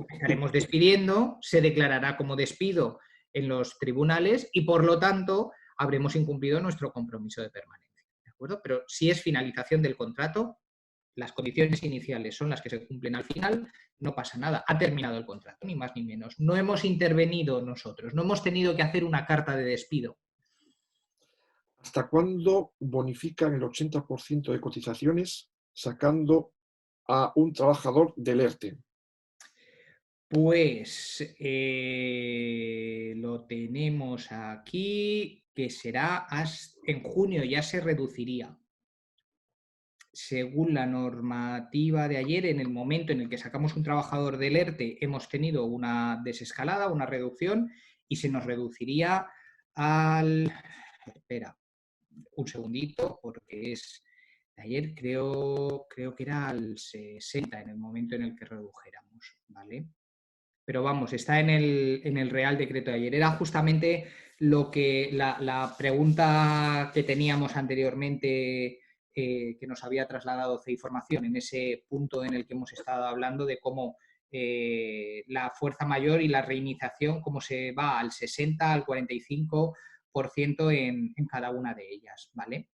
estaremos despidiendo, se declarará como despido en los tribunales y por lo tanto habremos incumplido nuestro compromiso de permanencia. ¿De acuerdo? Pero si es finalización del contrato, las condiciones iniciales son las que se cumplen al final, no pasa nada. Ha terminado el contrato, ni más ni menos. No hemos intervenido nosotros, no hemos tenido que hacer una carta de despido. ¿Hasta cuándo bonifican el 80% de cotizaciones sacando a un trabajador del ERTE? Pues lo tenemos aquí, que será en junio, ya se reduciría. Según la normativa de ayer, en el momento en el que sacamos un trabajador del ERTE, hemos tenido una desescalada, una reducción, y se nos reduciría al... Espera, un segundito, porque es de ayer, creo que era al 60 en el momento en el que redujéramos, ¿vale? Pero vamos, está en el Real Decreto de ayer. Era justamente lo que la pregunta que teníamos anteriormente que nos había trasladado CEI Formación, en ese punto en el que hemos estado hablando de cómo la fuerza mayor y la reiniciación, cómo se va al 60, al 45% en cada una de ellas, ¿vale?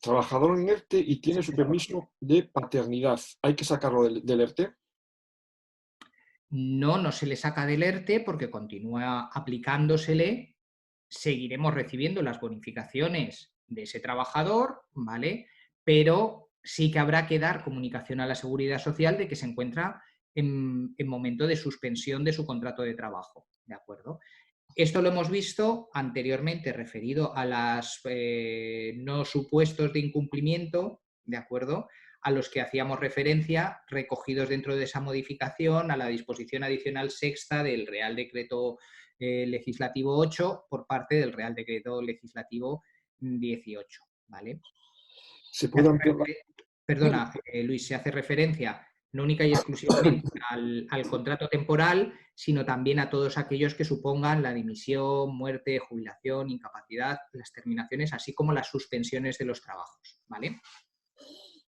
Trabajador en ERTE y tiene su permiso de paternidad. ¿Hay que sacarlo del ERTE? No se le saca del ERTE porque continúa aplicándosele. Seguiremos recibiendo las bonificaciones de ese trabajador, ¿vale? Pero sí que habrá que dar comunicación a la Seguridad Social de que se encuentra en momento de suspensión de su contrato de trabajo, ¿de acuerdo? Esto lo hemos visto anteriormente referido a los no supuestos de incumplimiento, ¿de acuerdo?, a los que hacíamos referencia, recogidos dentro de esa modificación a la disposición adicional sexta del Real Decreto Legislativo 8 por parte del Real Decreto Legislativo 18, ¿vale? Se puede ampliar Perdona, Luis, se hace referencia no única y exclusivamente al contrato temporal, sino también a todos aquellos que supongan la dimisión, muerte, jubilación, incapacidad, las terminaciones, así como las suspensiones de los trabajos, ¿vale?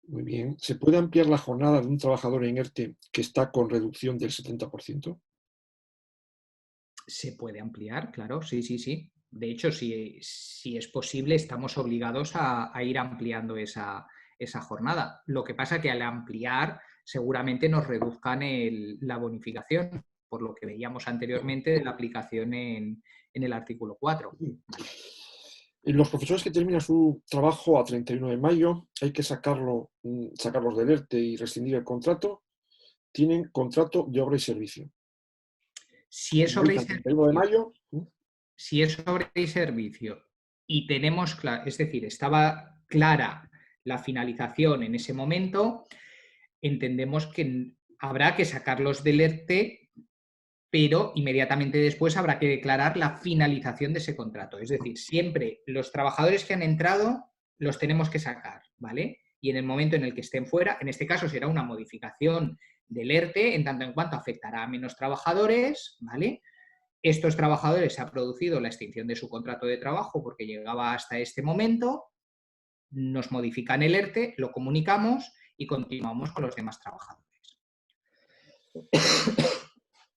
Muy bien. ¿Se puede ampliar la jornada de un trabajador en ERTE que está con reducción del 70%? Se puede ampliar, claro, sí. De hecho, si es posible, estamos obligados a ir ampliando esa jornada. Lo que pasa es que al ampliar seguramente nos reduzcan la bonificación, por lo que veíamos anteriormente de la aplicación en el artículo 4. Los profesores que terminan su trabajo a 31 de mayo, hay que sacarlos del ERTE y rescindir el contrato. Tienen contrato de obra y servicio. Si es obra y servicio, de mayo, si es sobre el servicio y tenemos, es decir, estaba clara la finalización en ese momento, entendemos que habrá que sacarlos del ERTE, pero inmediatamente después habrá que declarar la finalización de ese contrato. Es decir, siempre los trabajadores que han entrado los tenemos que sacar, ¿vale? Y en el momento en el que estén fuera, en este caso será una modificación del ERTE, en tanto en cuanto afectará a menos trabajadores, ¿vale? Estos trabajadores se ha producido la extinción de su contrato de trabajo porque llegaba hasta este momento, nos modifican el ERTE, lo comunicamos y continuamos con los demás trabajadores.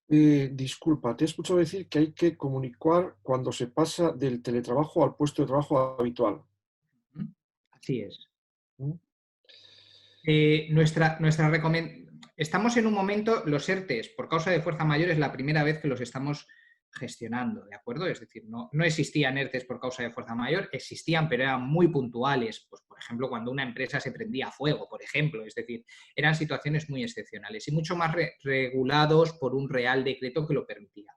Disculpa, te he escuchado decir que hay que comunicar cuando se pasa del teletrabajo al puesto de trabajo habitual. Así es. ¿Mm? Nuestra recomendación... Estamos en un momento, los ERTEs por causa de fuerza mayor es la primera vez que los estamos gestionando, ¿de acuerdo? Es decir, no existían ERTEs por causa de fuerza mayor, existían, pero eran muy puntuales, pues por ejemplo, cuando una empresa se prendía a fuego, por ejemplo, es decir, eran situaciones muy excepcionales y mucho más regulados por un real decreto que lo permitía.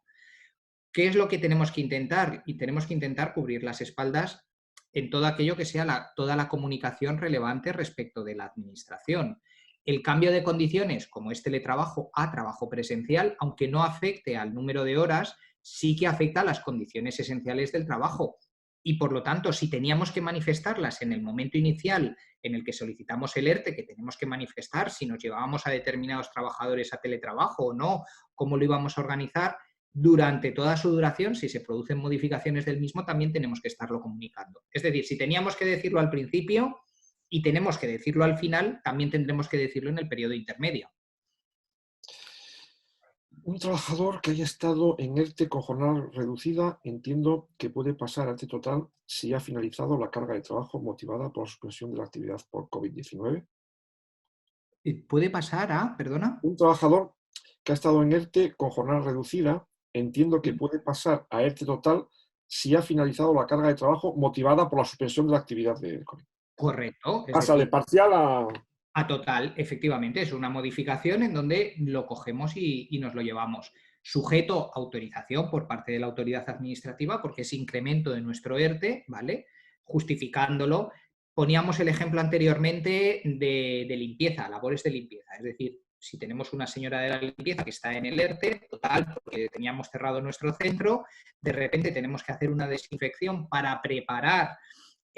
¿Qué es lo que tenemos que intentar? Y tenemos que intentar cubrir las espaldas en todo aquello que sea toda la comunicación relevante respecto de la administración. El cambio de condiciones, como es teletrabajo a trabajo presencial, aunque no afecte al número de horas, sí que afecta a las condiciones esenciales del trabajo. Y por lo tanto, si teníamos que manifestarlas en el momento inicial en el que solicitamos el ERTE, que tenemos que manifestar si nos llevábamos a determinados trabajadores a teletrabajo o no, cómo lo íbamos a organizar, durante toda su duración, si se producen modificaciones del mismo, también tenemos que estarlo comunicando. Es decir, si teníamos que decirlo al principio y tenemos que decirlo al final, también tendremos que decirlo en el periodo intermedio. Un trabajador que haya estado en ERTE con jornada reducida, entiendo que puede pasar a ERTE total si ha finalizado la carga de trabajo motivada por la suspensión de la actividad por COVID-19. ¿Puede pasar a, perdona? Un trabajador que ha estado en ERTE con jornada reducida, entiendo que puede pasar a ERTE total si ha finalizado la carga de trabajo motivada por la suspensión de la actividad de COVID. Correcto. Pasa de parcial a total, efectivamente. Es una modificación en donde lo cogemos y nos lo llevamos. Sujeto a autorización por parte de la autoridad administrativa, porque es incremento de nuestro ERTE, ¿vale? Justificándolo. Poníamos el ejemplo anteriormente de limpieza, labores de limpieza. Es decir, si tenemos una señora de la limpieza que está en el ERTE, total, porque teníamos cerrado nuestro centro, de repente tenemos que hacer una desinfección para preparar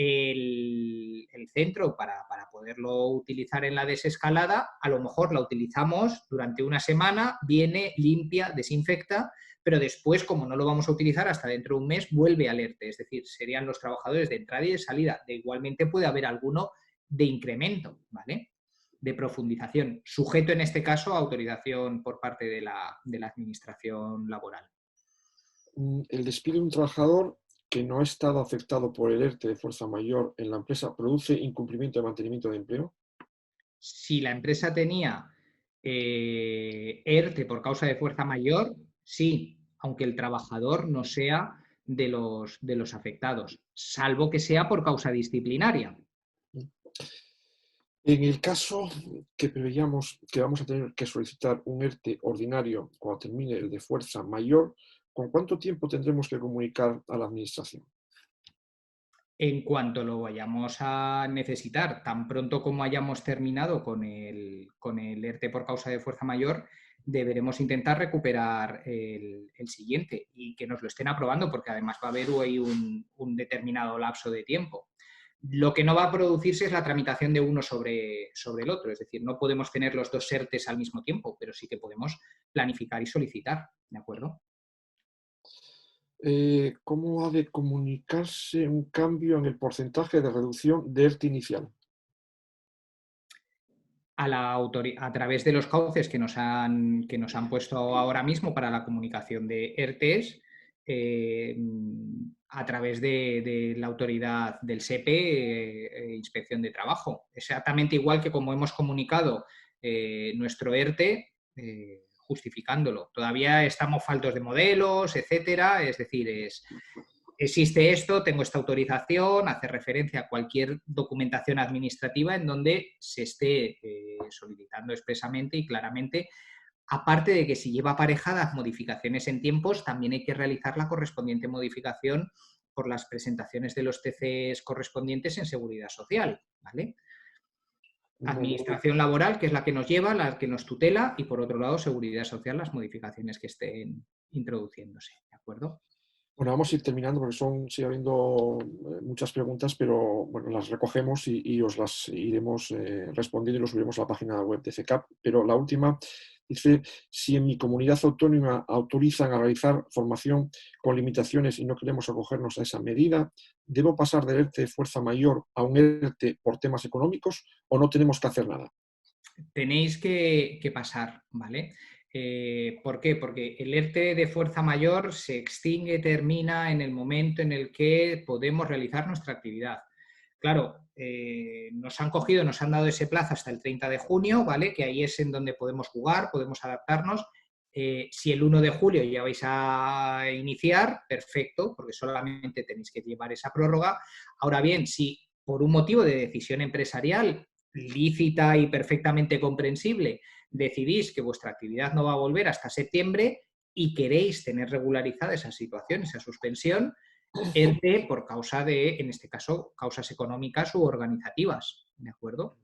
el centro para poderlo utilizar en la desescalada, a lo mejor la utilizamos durante una semana, viene, limpia, desinfecta, pero después, como no lo vamos a utilizar hasta dentro de un mes, vuelve al ERTE, es decir, serían los trabajadores de entrada y de salida. Igualmente puede haber alguno de incremento, ¿vale? De profundización, sujeto en este caso a autorización por parte de la administración laboral. El despido de un trabajador que no ha estado afectado por el ERTE de fuerza mayor en la empresa produce incumplimiento de mantenimiento de empleo. Si la empresa tenía ERTE por causa de fuerza mayor, sí, aunque el trabajador no sea de los afectados, salvo que sea por causa disciplinaria. En el caso que preveíamos que vamos a tener que solicitar un ERTE ordinario cuando termine el de fuerza mayor, ¿con cuánto tiempo tendremos que comunicar a la administración? En cuanto lo vayamos a necesitar, tan pronto como hayamos terminado con el ERTE por causa de fuerza mayor, deberemos intentar recuperar el siguiente y que nos lo estén aprobando, porque además va a haber ahí un determinado lapso de tiempo. Lo que no va a producirse es la tramitación de uno sobre el otro, es decir, no podemos tener los dos ERTEs al mismo tiempo, pero sí que podemos planificar y solicitar, ¿de acuerdo? ¿Cómo ha de comunicarse un cambio en el porcentaje de reducción de ERTE inicial? A través de los cauces que nos han puesto ahora mismo para la comunicación de ERTEs, a través de la autoridad del SEPE, Inspección de Trabajo. Exactamente igual que como hemos comunicado nuestro ERTE, justificándolo. Todavía estamos faltos de modelos, etcétera, es decir, existe esto, tengo esta autorización, hace referencia a cualquier documentación administrativa en donde se esté solicitando expresamente y claramente Aparte de que si lleva aparejadas modificaciones en tiempos, también hay que realizar la correspondiente modificación por las presentaciones de los TCs correspondientes en Seguridad Social, ¿vale? Administración laboral, que es la que nos lleva, la que nos tutela, y por otro lado, Seguridad Social, las modificaciones que estén introduciéndose, ¿de acuerdo? Bueno, vamos a ir terminando porque sigue habiendo muchas preguntas, pero bueno, las recogemos y os las iremos respondiendo y lo subiremos a la página web de CECAP. Pero la última dice, si en mi comunidad autónoma autorizan a realizar formación con limitaciones y no queremos acogernos a esa medida, ¿debo pasar del ERTE de fuerza mayor a un ERTE por temas económicos o no tenemos que hacer nada? Tenéis que pasar, ¿vale? ¿Por qué? Porque el ERTE de fuerza mayor se extingue, termina en el momento en el que podemos realizar nuestra actividad. Claro, nos han cogido, nos han dado ese plazo hasta el 30 de junio, ¿vale? Que ahí es en donde podemos jugar, podemos adaptarnos. Si el 1 de julio ya vais a iniciar, perfecto, porque solamente tenéis que llevar esa prórroga. Ahora bien, si por un motivo de decisión empresarial lícita y perfectamente comprensible, decidís que vuestra actividad no va a volver hasta septiembre y queréis tener regularizada esa situación, esa suspensión, ERTE por causa de, en este caso, causas económicas u organizativas, ¿de acuerdo?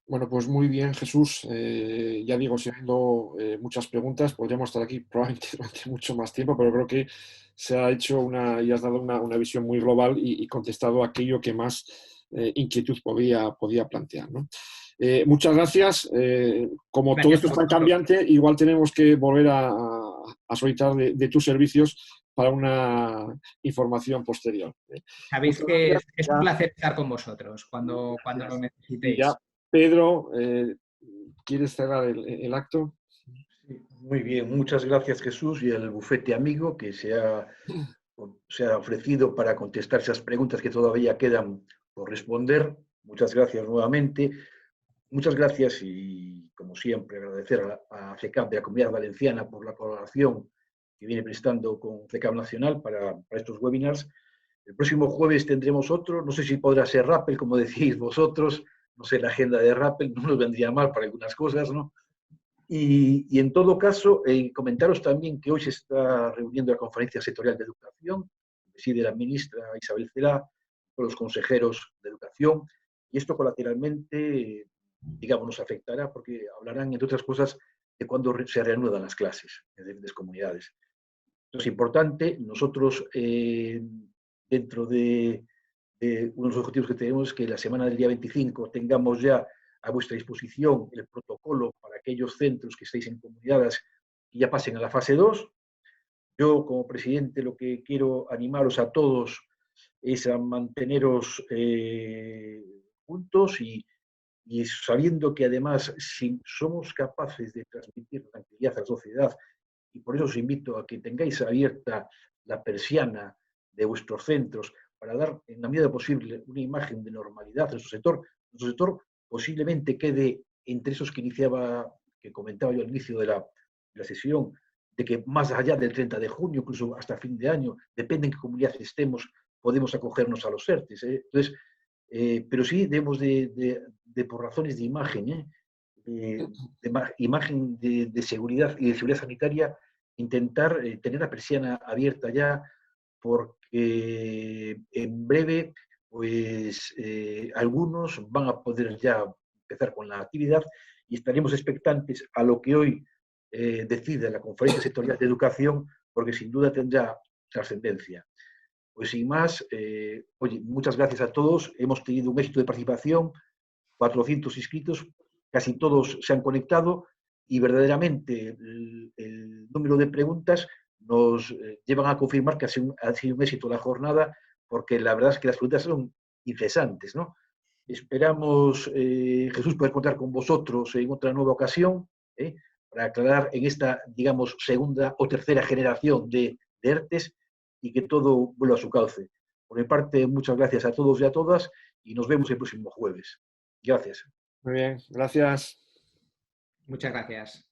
Bueno, pues muy bien, Jesús. Ya digo, siendo muchas preguntas, podríamos estar aquí probablemente durante mucho más tiempo, pero creo que se ha hecho y has dado una visión muy global y contestado aquello que más inquietud podía plantear, ¿no? Muchas gracias. Como todo Gracias esto a es tan vosotros. cambiante, igual tenemos que volver a solicitar de tus servicios para una información posterior. Sabéis Muchas que gracias. es un placer estar con vosotros cuando lo Y ya, necesitéis. Pedro, ¿quieres cerrar el acto? Muy bien, muchas gracias Jesús y al bufete amigo que se ha ofrecido para contestar esas preguntas que todavía quedan por responder. Muchas gracias nuevamente. Muchas gracias y, como siempre, agradecer a CECAP de la Comunidad Valenciana por la colaboración que viene prestando con CECAP Nacional para estos webinars. El próximo jueves tendremos otro, no sé si podrá ser Rappel, como decís vosotros, no sé la agenda de Rappel, no nos vendría mal para algunas cosas, ¿no? Y en todo caso, comentaros también que hoy se está reuniendo la Conferencia Sectorial de Educación, preside la ministra Isabel Celaá, con los consejeros de Educación, y esto colateralmente, digamos, nos afectará porque hablarán, entre otras cosas, de cuándo se reanudan las clases en diferentes comunidades. Esto es importante. Nosotros, dentro de unos objetivos que tenemos, es que la semana del día 25 tengamos ya a vuestra disposición el protocolo para aquellos centros que estéis en comunidades y ya pasen a la fase 2. Yo, como presidente, lo que quiero animaros a todos es a manteneros juntos y sabiendo que además, si somos capaces de transmitir tranquilidad a la sociedad, y por eso os invito a que tengáis abierta la persiana de vuestros centros para dar, en la medida posible, una imagen de normalidad en nuestro sector posiblemente quede entre esos que comentaba yo al inicio de la sesión, de que más allá del 30 de junio, incluso hasta fin de año, depende en qué comunidad estemos, podemos acogernos a los ERTES. Entonces, pero sí debemos por razones de imagen, imagen de seguridad y de seguridad sanitaria, intentar tener la persiana abierta ya, porque en breve, pues algunos van a poder ya empezar con la actividad y estaremos expectantes a lo que hoy decide la Conferencia Sectorial de Educación, porque sin duda tendrá trascendencia. Pues sin más, oye, muchas gracias a todos. Hemos tenido un éxito de participación, 400 inscritos, casi todos se han conectado y verdaderamente el número de preguntas nos llevan a confirmar que ha sido un éxito la jornada, porque la verdad es que las preguntas son incesantes, ¿no? Esperamos, Jesús, poder contar con vosotros en otra nueva ocasión, para aclarar en esta, digamos, segunda o tercera generación de ERTES y que todo vuelva a su cauce. Por mi parte, muchas gracias a todos y a todas y nos vemos el próximo jueves. Gracias. Muy bien, gracias. Muchas gracias.